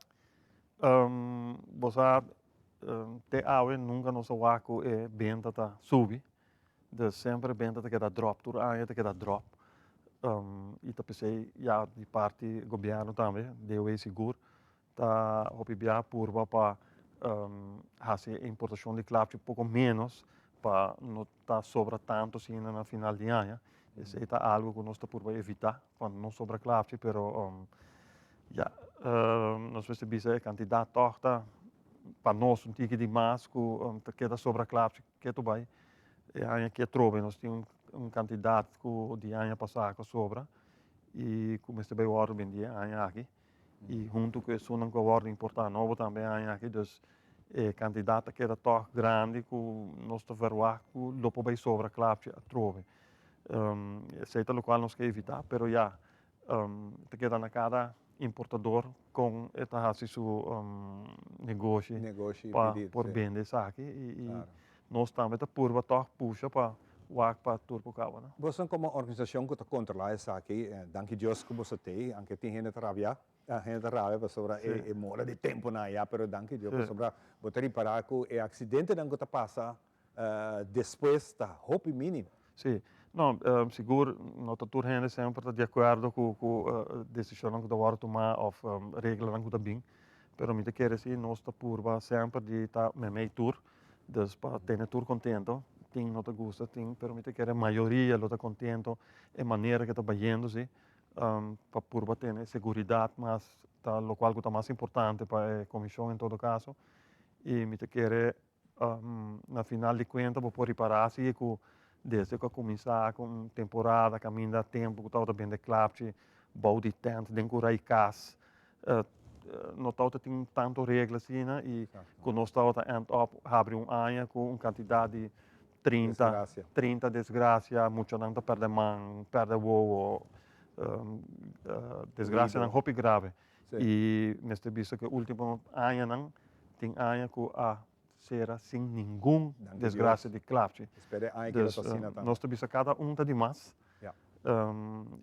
Você até agora nunca nos waco venda tá subir. De sempre venda tá queda drop, tur ano tá queda drop. E tá pensei já de parte governo também, deu seguro, tá obviar purva para fazer importação de clapci pouco menos para não tá sobra tanto assim na final de ano. Isso é algo que nós tá por evitar quando não sobra clapci, pero nós vamos ver candidato torta para nós um tique de masco que queda sobra clapci que tu vai e aí que trove nós temos candidato que de ano passado que sobra e comecei a ver vender ano aqui e junto com isso não que importar novo também ano aqui dus candidato que era tão grande que nós está verwar que lopo vai sobra clapci a trove sei o qual nós quer evitar pero te queda na cada importador com esta seu negócio por vender isso aqui e nós também está purva puxa para turbo cabo, né? Você como organização que está controlando isso aqui, danke Deus que você tem, anche tem gente trabalhar, para sobre mora de tempo na ya, pero danke Deus sobre você reparar que o acidente não está passa depois da hope mínimo. Sim, não, seguro, nós todos sempre está de acordo com a decisão que está tomar ou regra que está bem, pero me quer dizer nós está purva sempre de estar meio tour. Dus para ter tudo contento, tem não te gusta, tem, permite que a maioria lo está contento, é maneira que está vendo-se, para por ter segurança, mas tá, lo qual é mais importante para a comissão em todo caso, e me quer na final de contas vou reparar-se que desde que começar com temporada, caminho tempo, que está bem de clapci, bau de tent, de curar casa, não tem tanto regras assim, né? E quando nós estamos abre ano com quantidade de 30 desgraça, muito não perde mão, perde voo, desgraça não é grave. E neste visto que o último ano não tem ano que será sem nenhum desgraça de clapci. Nós temos cada tá demais.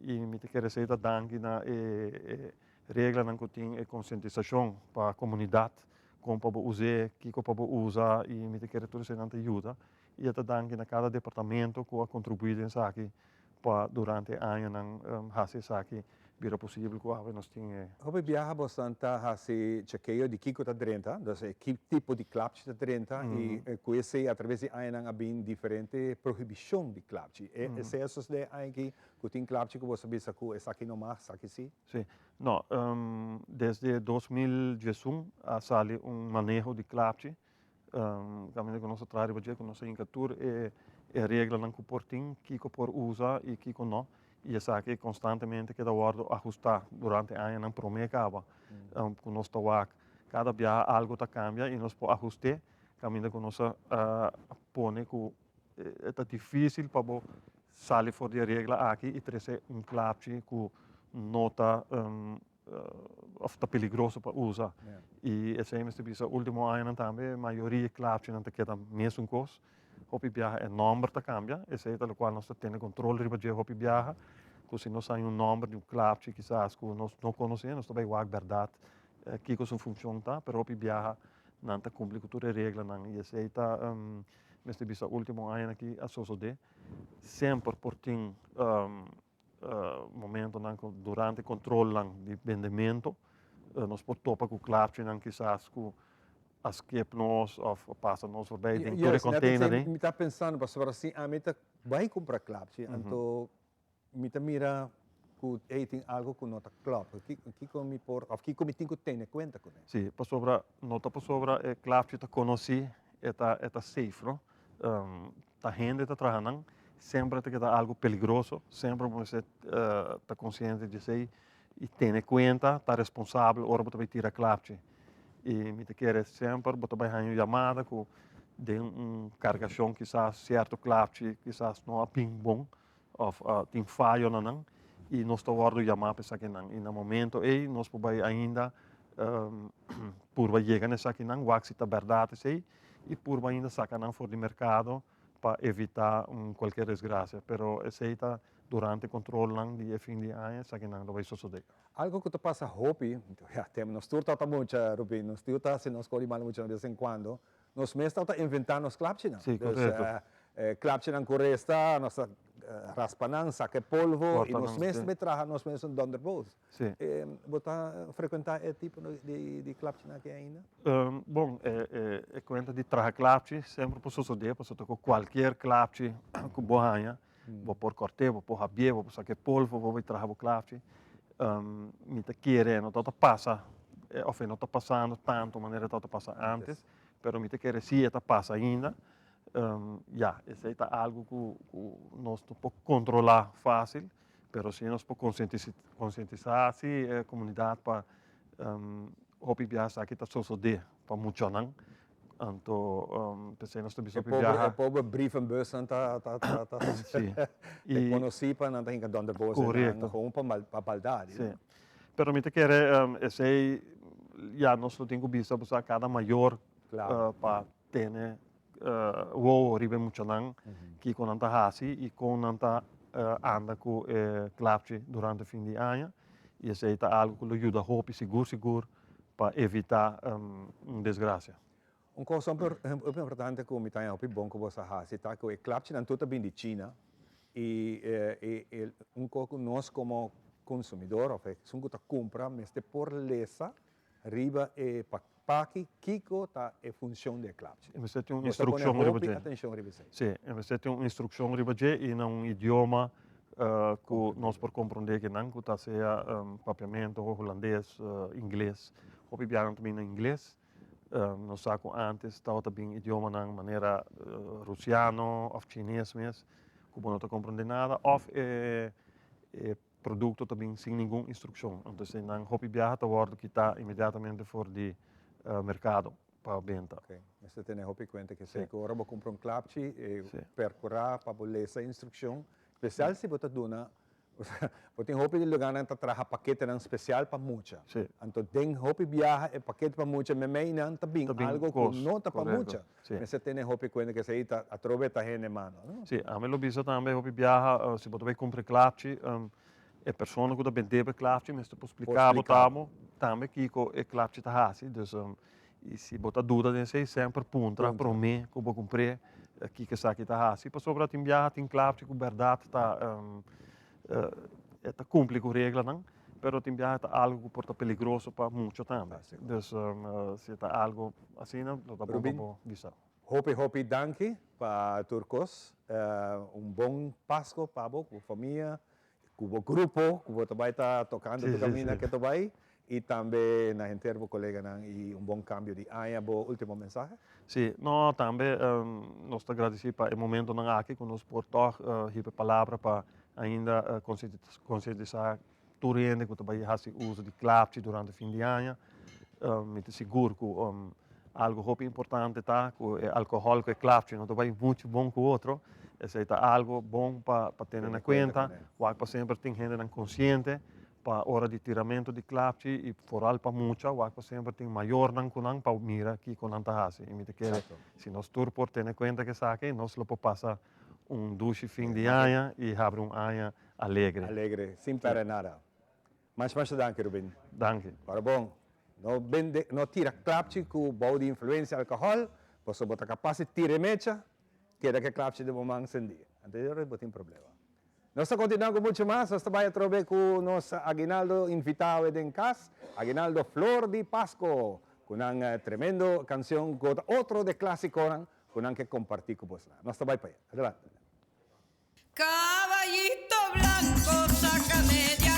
E me quer dizer da danke na regra não tem conscientização para a comunidade, como para usar, que para usar e me quer tudo isso não ajuda. E até danke na cada departamento que a contribuir nisso aqui para durante o ano não fazer isso aqui vira possível que nós tenha. Como viaja bastante fazer chequeio de que está dentro, então que tipo de clapci está dentro e com esse através de ano há bem diferente proibição de clapci. Esse é isso de aqui que tem clapci que você pensa que essa aqui não mais, aqui sim. Sim, não, desde 2018 sale manejo de clapci, caminho que nós trabalhamos com nossa incatura e regra não que por tem, que por usa e que não. E essa aqui constantemente que dá ordem ajustar durante o ano não promete acaba. Com nós cada dia algo está cambia e nós podemos ajustar, caminho que nós põe que é difícil para sair fora de regra aqui e trazer clapci que não está está perigoso para usar. E esse é o último ano também, a maioria clapci não tem a mesma coisa. Hopi viaja é número que cambia, esse é o qual nós temos controle sobre o hopi viaja, que se nós temos número de clapci, quizás que nós não conhecemos, nós também é verdade que isso funciona, mas o hopi viaja não está cumprindo toda a regra, e esse é o último ano aqui a sociedade, sempre por ter momento durante o controle de vendimento, nós podemos topar com clapci, quizás que as que nós passa nós voorbij ding door de container me está pensando para sobre assim a meta vai comprar clapci então me tá mira que tem algo que não está claro. Que como por, of que como tem que ter conta com isso. Sim, para sobre nota para sobre claro que conheci é safe, não? A gente está trabalhando sempre que está algo peligroso, sempre você está consciente de isso e ter conta, está responsável, ora você vai tirar claro. E me te quer sempre você vai fazer uma chamada com de carregação quizás certo claro, quizás não é bem bom, ou tem falha não. E nós estamos chamar para que não. E no momento nós podemos ainda por chegar nessa que não, o que está verdade sei, e por ainda sacar não fora do mercado para evitar qualquer desgraça. Pero esse está durante o controle de fim de ano, essa que não vai suceder. Algo que te passa hobby, nós turta muito, Rubin, nós turta se nós corremos muito de vez em quando, nós mesmo estamos inventando nos clapchinas. Sim, correto. Clapchinan corresta, nós raspanan, saque polvo, e nós mesmo trabalhamos nós mesmos Thunderbolts. Sim. Você frequentar esse tipo de clapchina aqui ainda? Bom, conta de trabalhar clapchi, sempre pode suceder, pode tocar qualquer clapchi que boa vou pôr corte, vou pôr rabie, vou saque polvo, vou trabalhar o clapchi. Me está querendo, não passa, ou não está passando tanto, maneira que está passando antes, pero me está querendo sim, está passa ainda. Esse é algo que nós não podemos controlar fácil, mas sim nós podemos conscientizar a comunidade para que está sucedendo para muitos não. Então, pensei nós temos que viajar. O povo brievenbus está sim. E conheci para não ter que dar bolsa, correto. Com para maldade. Sim. Pero me te quer esse nós não temos visto para cada maior para ter o ribe muito não que com anta hasi e com anta anda com clapche durante o fim de ano e esse é algo que ajuda hope seguro para evitar desgraça. Coisa importante que me tem hope bom que você hasi tá que o clapche não tudo bem de China e pouco nós como consumidor ou se você compra mas de por lesa riba e Paki, Kiko está em função de clapche. Você tem uma instrução Sim, você tem uma instrução e não idioma que nós por compreender que não, que está seja papiamento holandês, inglês, ou bibiano também em inglês. Nós sabemos antes estava também idioma na maneira russiano ou chinês mesmo, que não está compreender nada, ou produto também sem nenhuma instrução. Então, se não hobby viaja, word que está imediatamente fora de mercado para venda. Okay. Você tem a conta que se agora vou comprar clapche e percorrer para ler essa instrução, especial se você dona, você tem roupa de lugar para trazer paquete especial para muita. Então tem roupa viaja e paquete para muita, mas não também algo que não está para muita. Você tem a roupa conta que se aí a trove está em mano. Sim, a mim lo visto também roupa viaja, se você vai comprar clapche, é pessoa que está vendendo clapche, mas você pode explicar também que é clapche está assim, então e se botar dúvida nesse sempre punta para mim que vou comprar aqui que está assim, para sobre tem viaja tem clapche que verdade está cumpre com regra não, pero tem viaja algo que porta perigoso para muito também, então se está algo assim não está bom visar. Hopi danke para Turcos, bom Páscoa para a família, com o grupo, que você vai estar tocando no caminho que você vai. E também na gente o colega e bom cambio de ano, bom último mensagem? Sim, nós também nós agradecemos para o momento na aqui que nos portou a palavra para ainda conscientizar todo mundo que vai fazer uso de clapche durante o fim de ano. Me seguro que algo muito importante tá que álcool que clapche não vai muito bom com o outro. Esse é algo bom para ter na conta, para sempre ter gente consciente. Para hora de tiramento de clapche e foral para muita, o sempre tem maior não kunang para mira aqui com antahasi. E me te quer, se nós tur por ter conta que saque, nós lo passa duche fim de ano e abre ano alegre. Alegre, sem para nada. Mas danke, Rubin. Danke. Para bom, não tira clapche com bom de influência alcohol, você bota capaz de tirar mecha, que é que clapche de momento incendia. Anterior não tem problema. Nós continuamos com muito mais, nós vamos trocar com nosso Aguinaldo invitado em casa, Aguinaldo Flor de Pasco, com uma tremenda canção, com outro de clássico, com que compartir com você. Nós vamos para aí. Adelante. Caballito blanco, saca media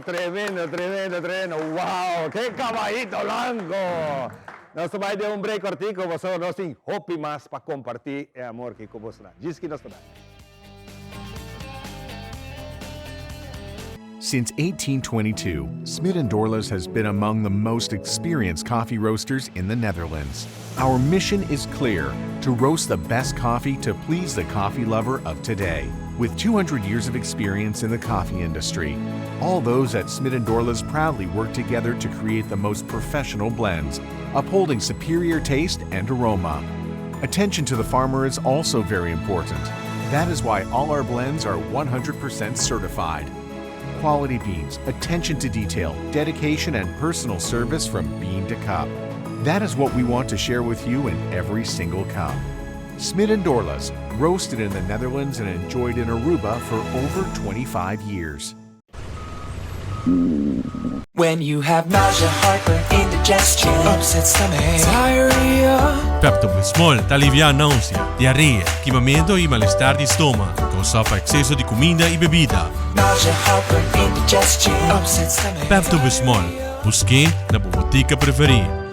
tremendo, tremendo, tremendo. ¡Wow! ¡Qué caballito blanco! Nós vai dar break cortico, você nós tem hope mais para compartilhar o amor que com você. Diz que nós dá. Since 1822, Smit & Dorlas has been among the most experienced coffee roasters in the Netherlands. Our mission is clear: to roast the best coffee to please the coffee lover of today. With 200 years of experience in the coffee industry, all those at Smit & Dorlas proudly work together to create the most professional blends, upholding superior taste and aroma. Attention to the farmer is also very important. That is why all our blends are 100% certified. Quality beans, attention to detail, dedication, and personal service from bean to cup. That is what we want to share with you in every single cup. Smit & Dorlas, roasted in the Netherlands and enjoyed in Aruba for over 25 years. When you have nausea, heartburn, indigestion, upset stomach, diarrhea. Pepto-Bismol te alivia a náusea, diarrea, queimamento e mal-estar de estômago. Causa excesso de comida e bebida. Nausea, heartburn, indigestion, upset stomach. Pepto-Bismol. Busque na botica preferida.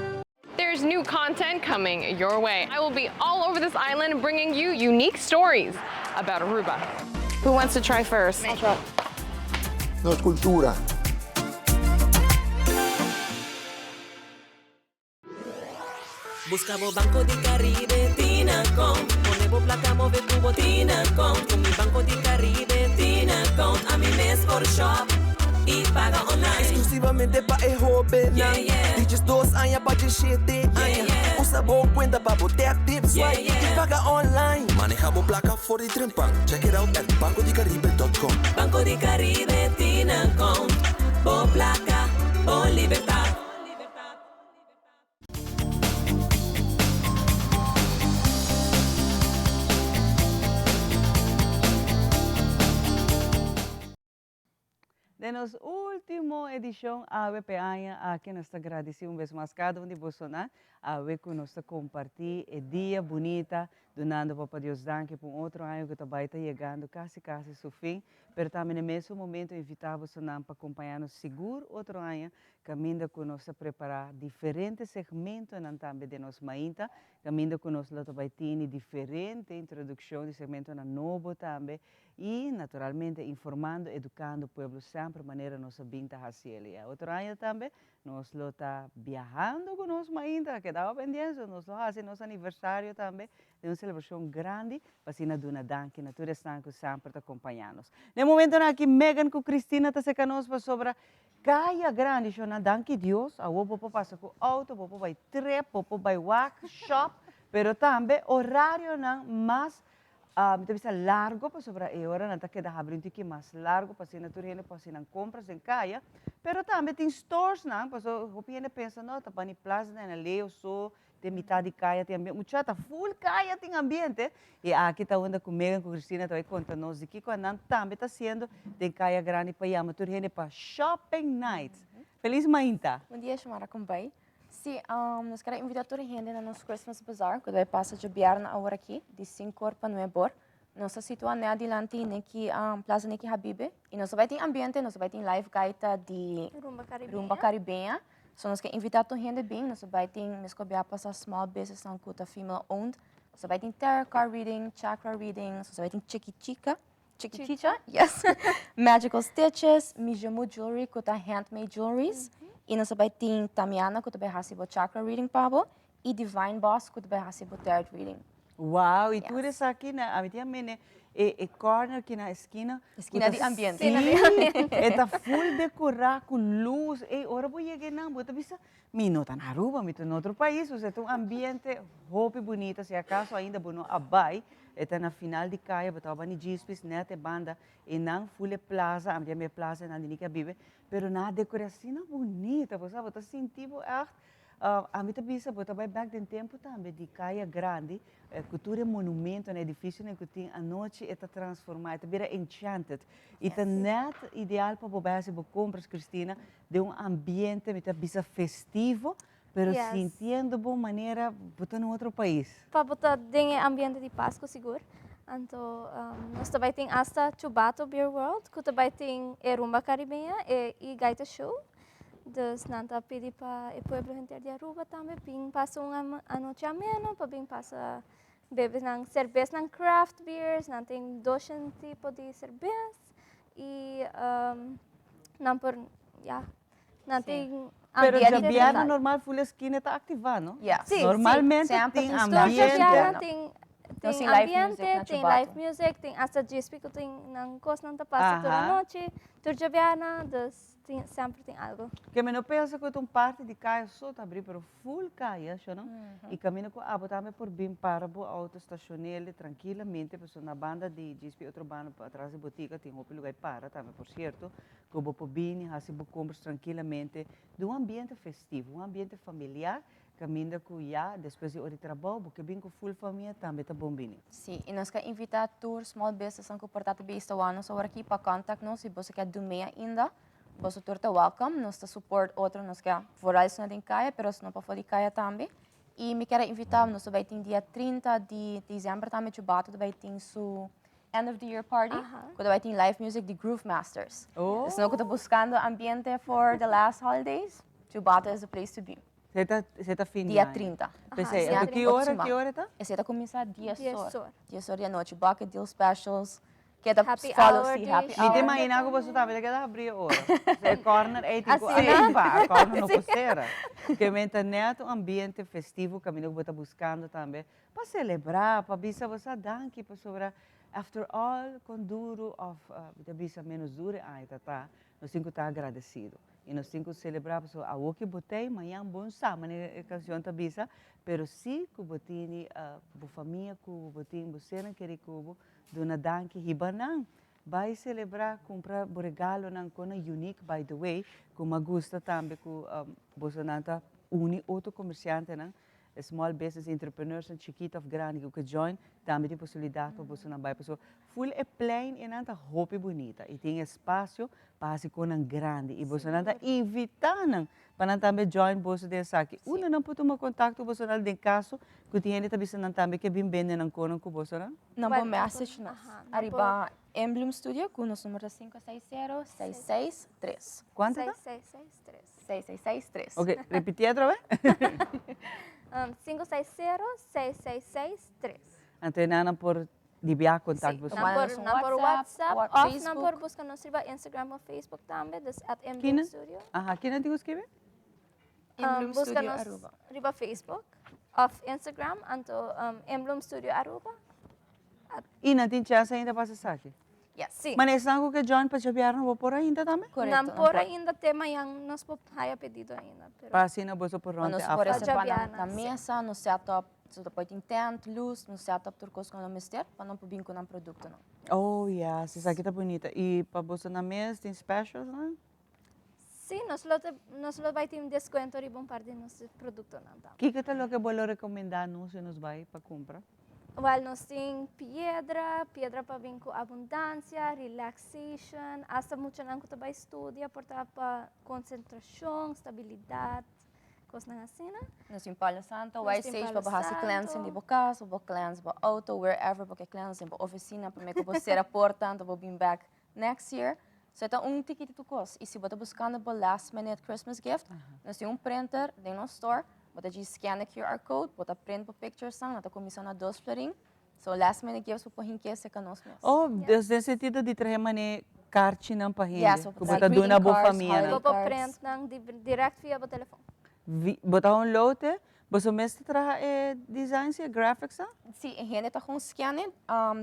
There's new content coming your way. I will be all over this island bringing you unique stories about Aruba. Who wants to try first? I'll try. No es cultura. Buscamos Banco di Caribe, Tinacom. Ponemos placa, move cubo, Tinacom. Con mi Banco di Caribe, Tinacom. A mi mes por shop y paga online. Exclusivamente pa' el joven. Dices 2 años pa' de 7 años. Usa boa cuenta pa' botar tips y paga online. Manejamos placa fora y trempan. Check it out at bancodicaribe.com. Banco di Caribe, Tinacom. Bo placa, bo libertad. De nossa última edição, a AWPANHA, aqui nós agradecemos uma vez mais cada um de vocês, a que nós compartilhamos o dia bonita, donando para Deus danke por outro ano que também está chegando quase seu fim, mas também no mesmo momento invitamos vocês para acompanhar-nos seguro outro ano, caminho que nós preparar diferentes segmentos também de nossa mainta, caminho que nós também temos diferente introdução de segmento novo também, e naturalmente informando, educando o povo sempre, maneira nossa binta hacieli. Outro ano também, nós está viajando com nós ainda, que dava pendente, nós fazemos nosso aniversário também, de uma celebração grande, para se duna danke, na toda estão que sempre está acompanhando. No momento aqui, Megan com Cristina está se conosco sobre Caia Grande, eu não danke Deus, a o povo passa com auto, o povo vai trep, o povo vai workshop, pero também horário não mais deve ser largo para sobre a hora, não está que dá abrir um pouquinho mais largo para se na turma para se não compras em caia, pero também tem stores não, para o piene pensa não, tá para ni plaza na lei só tem metade de caia tem ambiente, mucha tá full caia tem ambiente e aqui está onde comigo com Cristina tá vai contar nós aqui quando também está sendo tem caia grande para ir, turma para shopping night. Feliz mainta. Bom dia, chamara compai. Sim, nós queremos invitar toda a gente no nosso Christmas Bazaar, que vai passar de viernes agora aqui, de 5 para 9 horas. Nós situamos adiante naqui Plaza Niki Habibe, e nós vai ter ambiente, nós vai ter live gaita de rumba caribenha. So nós queremos invitar toda a gente bem, nós vai ter mescobia para small business não cuta female owned. Nós vai ter tarot card reading, chakra reading, nós vai ter chiquichica, yes, magical stitches, mijamu jewelry, cuta handmade jewelries. E nós vai ter Tamiana, que também recebe chakra reading para e Divine Boss, que também recebe tarot reading. Uau, e tudo isso aqui na a minha e corner aqui na esquina de ambiente. Sim, está full decorado com luz. E ora vou chegar não, bota bisa, não está na Aruba, está em outro país, você tem um ambiente roupa bonita, se acaso ainda bueno abai, está na final de caia, botava ni gispis, nete banda, e não full plaza, a minha plaza na Dinica Bibe, pero na decoração bonita, você bota sentido a minha bisa bota vai back den tempo também de caia grande, cultura monumento, um edifício que tem a noite está transformado, vira enchanted. E está net ideal para você comprar, Cristina, de um ambiente minha bisa festivo, pero sintiendo boa maneira botar em outro país. Para botar em ambiente de Páscoa seguro. Anto, nós também tem hasta Chubato Beer World, que também tem Rumba Caribenha e Gaita Show. Dus nanta pedi para o pueblo inteiro de Aruba também, bem passa a noite amena, para bem passa beber nang cerveja nang craft beers, nang tem 200 tipos de cerveja e nang por nang tem Pero ambiente Jabiana total. normal full esquina está ativa, não? Yeah. Sim, Normalmente sempre tem tem ambiente. Jabiana tem Nós tem tem live ambiente, music na tem Chubato. live music, tem hasta GSP que tem nang costa nang passa toda a Aham. noite. Tur Jabiana, dus sempre tem algo. Que me não pensa que um parte de caia só tá abrir, pero full caia, não? E caminho com a botar por bem para o auto estacionele tranquilamente, pessoa na banda de GSP outro banda atrás da botica tem outro lugar para, também por certo, que o por bem, assim compras tranquilamente, de ambiente festivo, ambiente familiar. Caminho com já, depois de hora de trabalho, porque bem com full família também tá bom bem. Sim, e nós queremos invitar tour small business ang comportado bem esta ano, so aqui para contact nós, se você quer do meia ainda, você tour tá welcome, nós tá support outro, nós quer forar isso na caia, pero se não para fora caia também. E me quero invitar, nós vai ter dia 30 de dezembro também, Chubato vai ter su end of the year party, quando vai ter live music de Groove Masters. Oh. Se não que tá buscando ambiente for the last holidays, Chubato is the place to be. Você tá fim Dia 30. Pensei, que hora tá? Esse tá começar dia 10 só. horas. Dia só de noite, bucket deal specials. Que tá Happy follow hour see de happy show. Me hour. imagina que você estava que abrir a hora. Você corner aí tipo, Assim, a corner não costeira. Que menta neto ambiente festivo que você está buscando também para celebrar, para bisa você danke para sobre after all com duro of da bisa menos duro ai tá. Nós temos que estar agradecido. E nós temos que celebrar pessoa a o que botei manhã bom sábado né canção tá bisa, pero se que botini a família que botini você não quer que dona danke hibanang vai celebrar comprar regalo nang kona unique by the way como gusta também que você nanta uni outro comerciante nang small business entrepreneurs and chiquita of grande que join também tem possibilidade para você não vai pessoa full é plain e nanta roupa bonita e tem espaço para se com um grande e você nanta invitar nang para também join você dessa aqui uma não pode tomar contato você não tem caso que tem também se não também que bem bem nang kono com você não Number message nós. Arriba Emblem Studio com nosso número 560-663. Quanto? 6663. 6663. Ok, repetir outra vez? 560-6663. Então, por enviar contato você. Por WhatsApp, off Facebook. number, busca nos riba Instagram ou Facebook também, dus at Kina? Emblem Studio. Aha, quem não te escreve? Emblem Busca Studio nos Aruba. riba Facebook, off Instagram, anto Emblem Studio Aruba. E não tem chance ainda para acessar aqui? Yes. Sim. Mas esse não que John para jabiar não vou por ainda também? Não por ainda tema yang nos po haya pedido ainda. Pero Para assim não vou por onde Nós por essa na mesa, no setup, so depois tem tent, luz, no setup turcos com o mister, para não pubin com um produto não. Oh, yes, essa aqui tá bonita. E para você na mesa tem specials, não? sim, nos lo vai ter um desconto riba um par de nos produto não tá. Que tal o que vou recomendar não se nos vai para comprar? Well, nós tem piedra para vir com abundância, relaxation, hasta muito não que tu vai estudar, portar para concentração, estabilidade, coisas assim, né? Nós em Palo Santo, Nós vai tem ser Palo para barrar Santo. cleansing de casa, para cleanse para auto, wherever, para cleanse para oficina, para me que você portanto, para vir back next year. So, ito um ticket to cost. E se você está buscando para last minute Christmas gift, nós temos printer dentro do store, você já scan o QR code, você print para pictures, nós comissão a 2 florin. So, last minute gifts para rinque se conosco mesmo. Oh, nesse sentido de trazer mané carte não para rende. Yes, que botar dona boa família. Vou para print não direct via o telefone. Botar lote, você mesmo traz designs e graphics, ah? Sim, a gente está com scanner,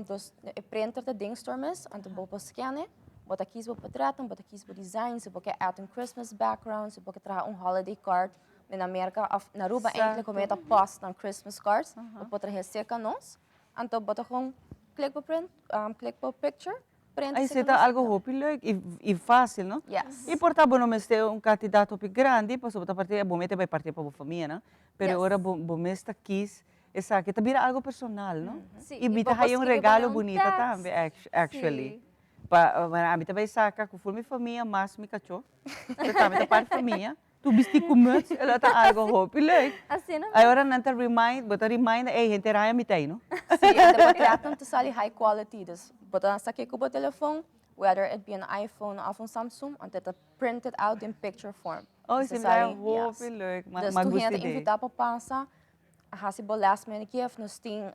dos printer da ding store mesmo, então vou para scanner. Bota aqui para retrato, bota aqui para design, se você quer um Christmas background, se você trazer holiday card. Na América, na Aruba, eigenlijk comenta post ng Christmas cards. Você trazer seca nós. Então, bota com click para print, click para picture, print. Aí você tá algo rápido e fácil, não? Yes. E portanto, não me ter candidato grande, para você partir, bom, vai partir para a família, não? Pero agora, bom, está aqui, essa que tá vira algo personal, não? E bita aí regalo bonito também, actually. Para a bita vai sacar com minha família, mas me cachorro. Você também tá para família. Tu bisti kumut, ela tá algo hopi leuk. Assim não. Agora não tá remind, ei, gente raya mitay, no? Sim, depois tratam de sali high quality. Dus, botar nessa aqui com o telefone, whether it be an iPhone or Samsung, and that printed out in picture form. Oh, isso é hopi leuk. Dus tu gente invitar para passar, hasibo last minute gift, nós tem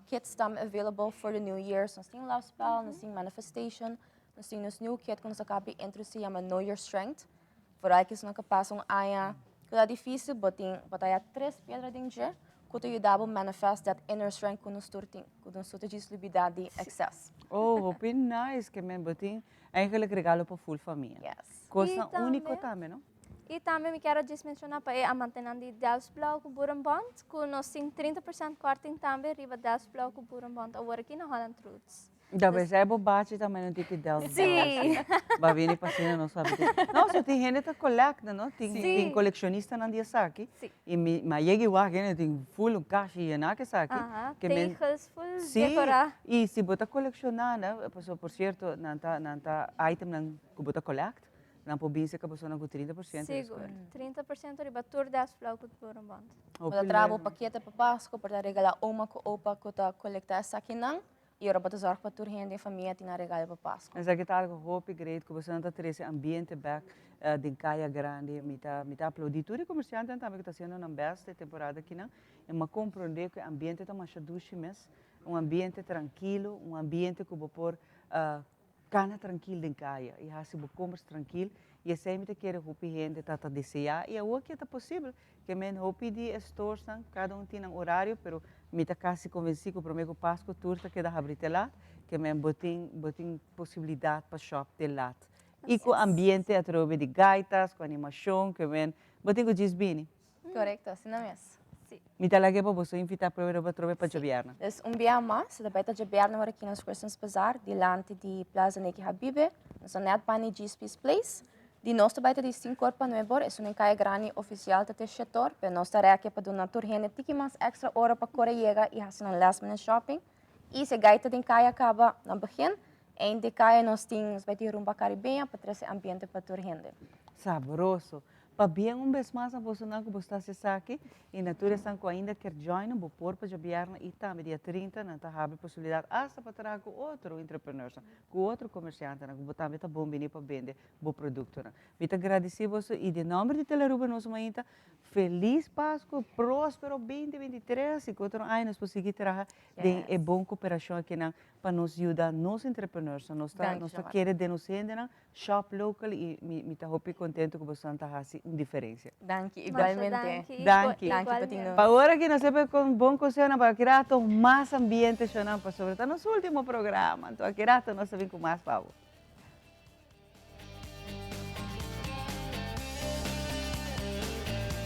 kits tam available for the New Year's, nós tem love spell, nós tem manifestation, nós tem nos new kit que nós acabamos de introduzir, chama Know Your Strength. Por aí que nós passamos aia, que é difícil, botar 3 pedras dentro, que te ajuda a manifest that inner strength que nós tem, que nós temos liberdade de excesso. Oh, hopi nice, que men botin, eigenlijk regalo para full família. Yes. Coisa única também, não? E também me quero mencionar para a mantenção de 10 blau com Burambond, que nós temos 30% corting também, riba 10 blau com Burambond, agora aqui na Holland Roots. Da vez é bobagem também não tem que dar. Sim. Vai vir e passar não sabe. Não, só tem gente que coleta, não? Tem colecionista não dia saque. E mas chega igual que tem full caixa e nada saque. Tem full decorar. E se botar colecionar, né? Por certo, não tá item não que botar coleta. Não pode ser que a pessoa não com 30%. Seguro. 30% riba tour 10 blau com Burambond. Para trabalhar o paquete para Páscoa, para regalar uma com opa que tá coletar essa aqui não. E agora para zorg para tour gente e família tem regalo para Páscoa. Mas aqui tá algo hope great que você não tá trazendo ambiente back de caia grande, me tá aplaudir tudo comerciante também que tá sendo na besta temporada aqui não. E me compreender que o ambiente tá mais duche mesmo, ambiente tranquilo, ambiente que vou pôr cana tranquilo em caia e assim vou comer tranquilo e sempre quer hope gente tá desejar e o que é possível que men hope de stores cada tem um horário, pero me tá quase convencido que o primeiro Páscoa turta que dá abrir lá, que men botin possibilidade para shop de lá. E com ambiente através de gaitas, com animação, que men botin com gisbini. Correcto, assim mesmo. Me tá lá que para você invitar para trove para Jabiarna. Dus dia mais, da baita Jabiarna agora aqui nos Christmas Bazaar, diante de Plaza Neki Habibe, nós net pani GSP's Place. De nossa baita de 5 corpo no ebor, é uma caia grande oficial do setor, para nós estar aqui para donar turhene, tiki mais extra hora para correr chega e fazer um last minute shopping. E se gaita de caia acaba no begin, em de caia nós temos baita rumba caribenha para trazer ambiente para turhene. Saboroso. Para bem vez mais a você não gostar de aqui e natureza que ainda quer join vou pôr para Jabiarna e também dia 30 não tá a possibilidade hasta para trazer com outro entrepreneur, com outro comerciante, que vou também tá bom vir para vender o produto. Muito agradecido você e de nome de Teleruba nós mainta feliz Páscoa, próspero 2023 e que outro ano nós conseguir trazer de boa cooperação aqui para nos ajudar nos entrepreneurs, nós tá querer denunciar shop local e me tá muito contente que você tá assim diferença. Danke, igualmente. Danke. Para agora que nós sempre com bom conselho para criar mais ambiente para sobre o nosso último programa. Então aqui nós vamos com mais pavo.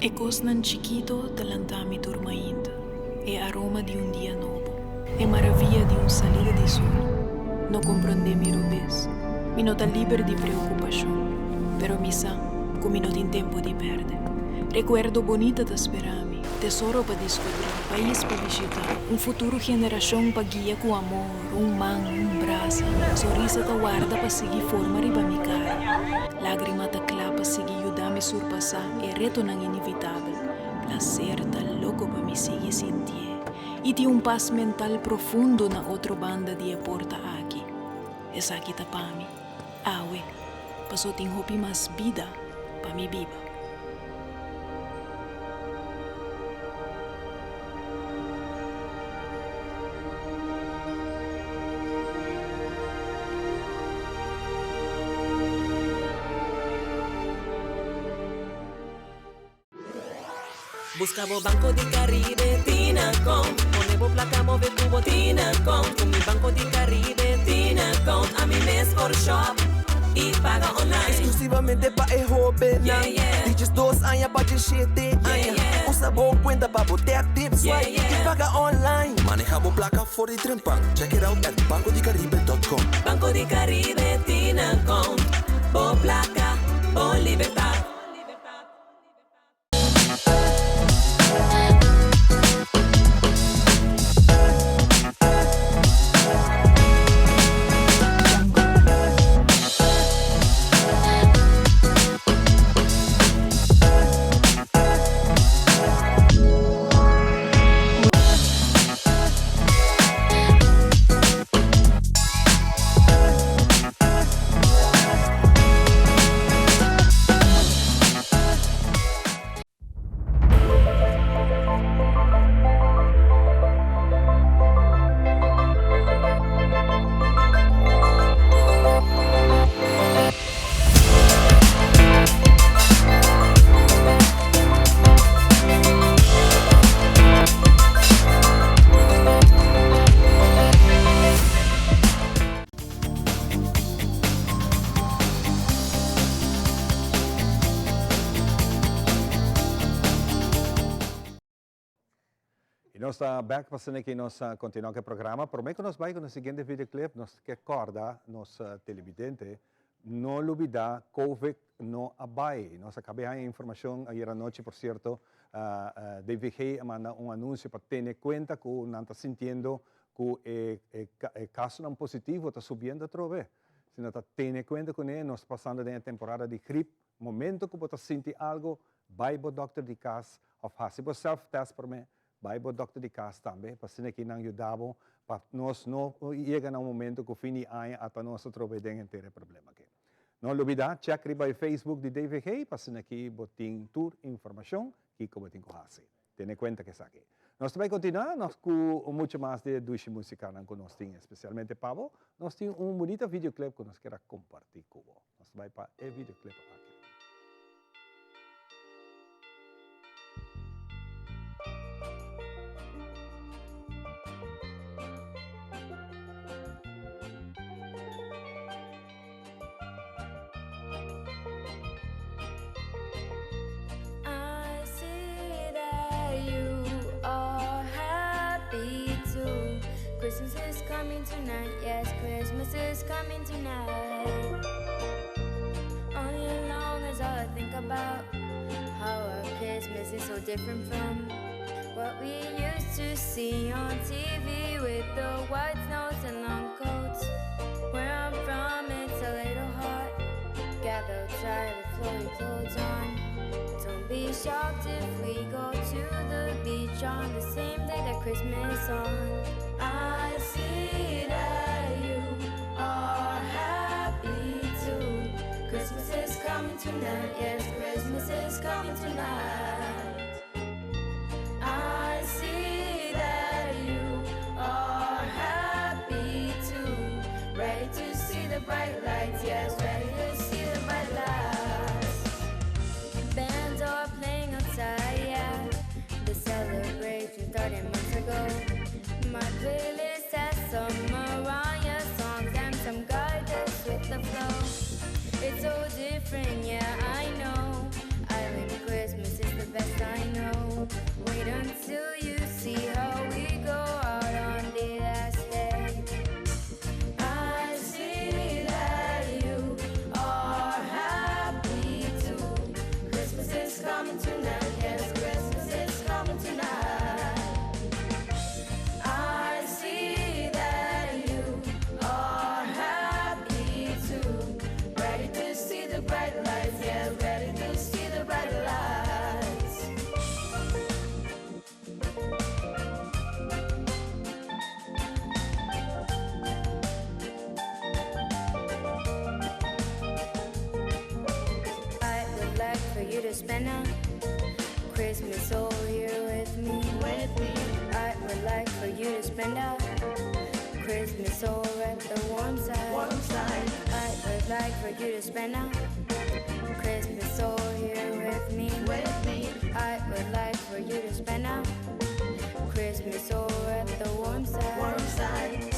E cosnan chiquito delantami dormaindo, e aroma de dia novo, e maravilla de salida de sol. No comprende mi rubes, mi no tá libre de preocupação, pero mi sa, come no tem tempo de perder. Recuerdo bonita da sperami, tesoro para descobrir, país para visitar, futuro geração para guia com amor, man, braço, sorriso da guarda para seguir forma riba mi cara, lágrima da clapa seguir ajudar me surpassar e reto não inevitável, placer tá louco para me seguir sentir, e de paz mental profundo na outra banda de porta aqui, essa aqui tá para mim, awe, passou tem hopi mais vida para me viva. Buscamos Banco de Caribe, Tinacom. Ponemos placa, move tubo, Tinacom. Con mi Banco de Caribe, Tinacom. A mi mes por shop y paga online. Exclusivamente pa' el joven. Dices 2 años pa' que 7 años. Usa boa cuenta pa' botar tips y paga online. Manejamos placa for the trempan. Check it out at bancodecaribe.com. Banco de Caribe, Tinacom. Bo placa, bo libertad. E nós estamos back para que nós continuamos o programa. Prometo que nós vamos com o seguinte videoclip. Nós que acorda, nós televidente, não olvidar COVID não abai. Nós acabamos a informação ayer à noite, por certo, DVG manda anúncio para ter em conta que não está sentindo que o caso não positivo está subindo outra vez. Se não está tendo em conta que nós passando de uma temporada de gripe, momento que você sentir algo, vai para o doctor de casa, ou faça o self-test para mim, vai para o doctor de casa também, para que não ajudamos, para nós não chegar a momento que o fim de ano até nós troveram ter problema aqui. Não olvidar, check o Facebook de DVG, para que você tenha toda informação que você tem que fazer. Tenha em conta que está aqui. Nós também continuamos com muito mais de duas músicas que nós temos, especialmente Pablo. Nós temos bonito videoclip que nós queremos compartilhar com você. Nós vamos para o videoclip aqui. Christmas is coming tonight, yes, Christmas is coming tonight. All year long is all I think about, how our Christmas is so different from what we used to see on TV with the white snows and long coats. Where I'm from, it's a little hot. Gather outside with flowy clothes on. Don't be shocked if we go to the beach on the same day that Christmas is on. I see that you are happy too. Christmas is coming tonight, yes, Christmas is coming tonight. I see that you are happy too. Ready to see the bright lights, yes, ready to see the bright lights. Bands are playing outside, yeah. The celebration started months ago. My playlist has some Mariah songs and some guidance with the flow. It's so different, yeah, I know. Island Christmas is the best I know. Wait until you see how we go out on the last day. I see that you are happy too. Christmas is coming tonight, yes, Christmas is coming tonight. Spend a Christmas over here with me. I would like for you to spend a Christmas over at the warm side. I would like for you to spend a Christmas over here with me. I would like for you to spend a Christmas over at the warm side.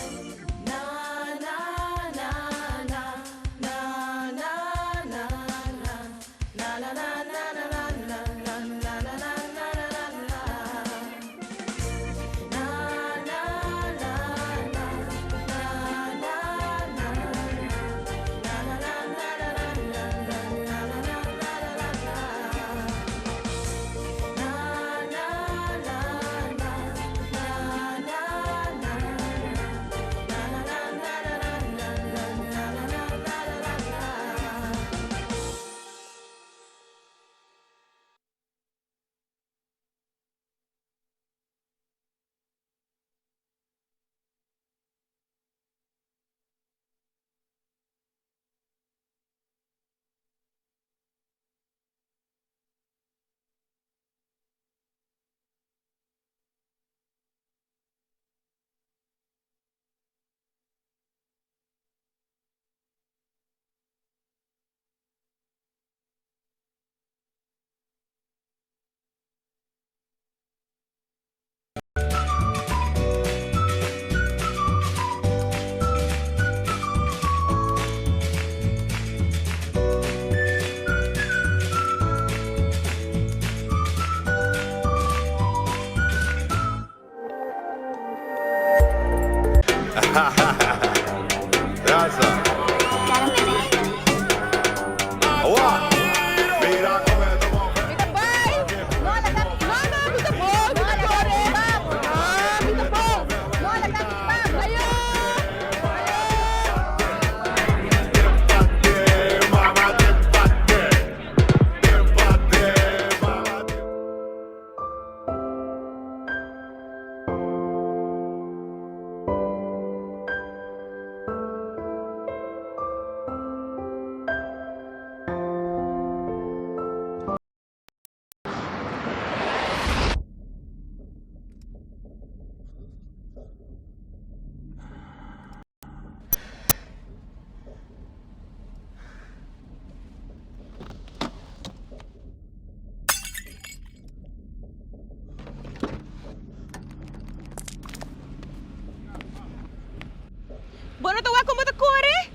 Gracias. Agua. Mira cómo es tu mujer. Bueno, tu como te corre?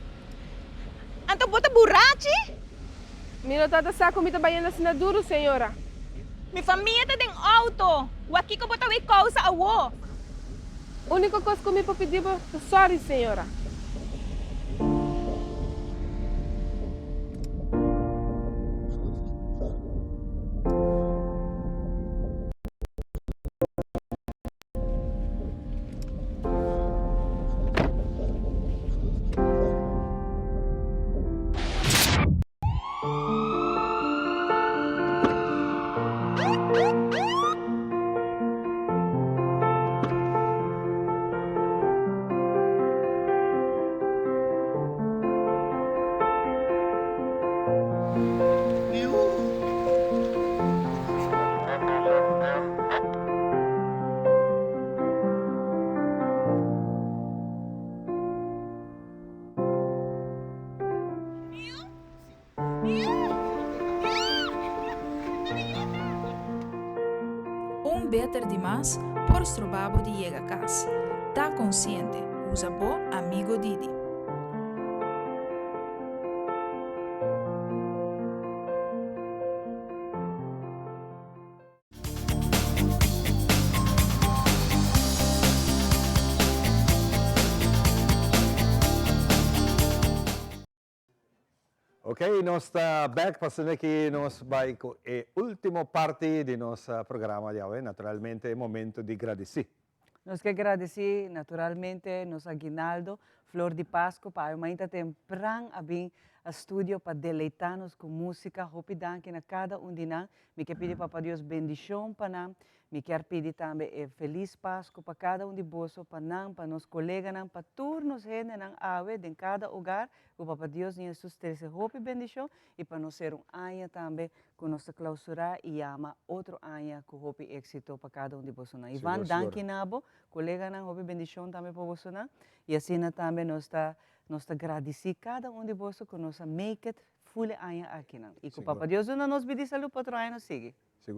Anto bota borrache? Mira, tata saco mi trabalhando assim na duro, senhora. Mi família tá em auto. O aqui que bota causa a wo. Única coisa que me pedir é sorry, senhora. Beter demais, por estrobabo de llega a casa. Tá consciente, usa bo amigo Didi. Ok, nós está back passando aqui, nós vai com a última parte do nosso programa de hoje. Naturalmente, é momento de agradecer. Nós que agradecer, naturalmente, nosso aguinaldo, Flor de Páscoa, para amanhã temprano a vir ao estúdio para deleitar-nos com música. Hope danke na cada de nós. Me quer pedir para Deus bendição para nós. Me quer pedir também feliz Páscoa para cada de vós, para nós, para nossos colegas, para todos os gente na ave de cada lugar. O Papa Deus e Jesus terce hope bendição e para nós ser ano também com nossa clausura e ama outro ano com hope êxito para cada de vós. Ivan, danke nabo, colega na hope bendição também para vós. E assim também nós agradecer cada de vós que nós make it full ano aqui. E com o Papa Deus nos pedir saúde para outro ano sigue.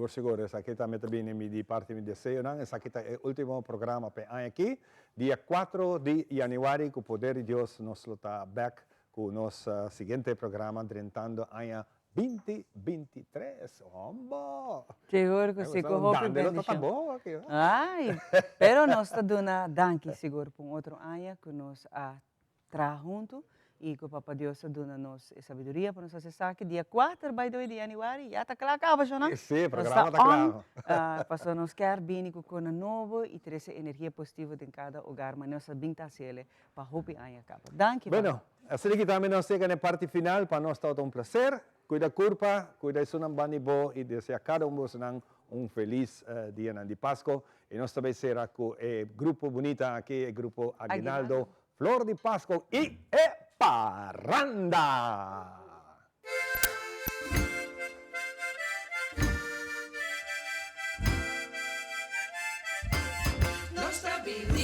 Seguro. Essa aqui também de parte do desejo. Essa aqui é o último programa para aqui. Dia 4 de janeiro, com o poder de Deus, nós está back com o nosso seguinte programa, tentando ano 2023. Ombo! Seguro que sim, com hope bendição. Tá bom aqui. Ai, pero nós está dando danke seguro para outro ano que nós tra junto. E que o Papa Deus dá-nos sabedoria para nos acessar que dia 4 de janeiro já está claro, não? Sim, o programa está claro. Para nós quer bem com o novo e ter essa energia positiva em cada lugar, mas nós sabemos que para o ano acaba. Danke. Bueno, assim que também nós chegamos na parte final, para nós está um prazer. Cuida curva, cuida isso não bani bo e deseja cada de um feliz dia de Páscoa. E nós também será com o grupo bonito aqui, o grupo Aguinaldo, Flor de Páscoa e Parranda! Nostra vida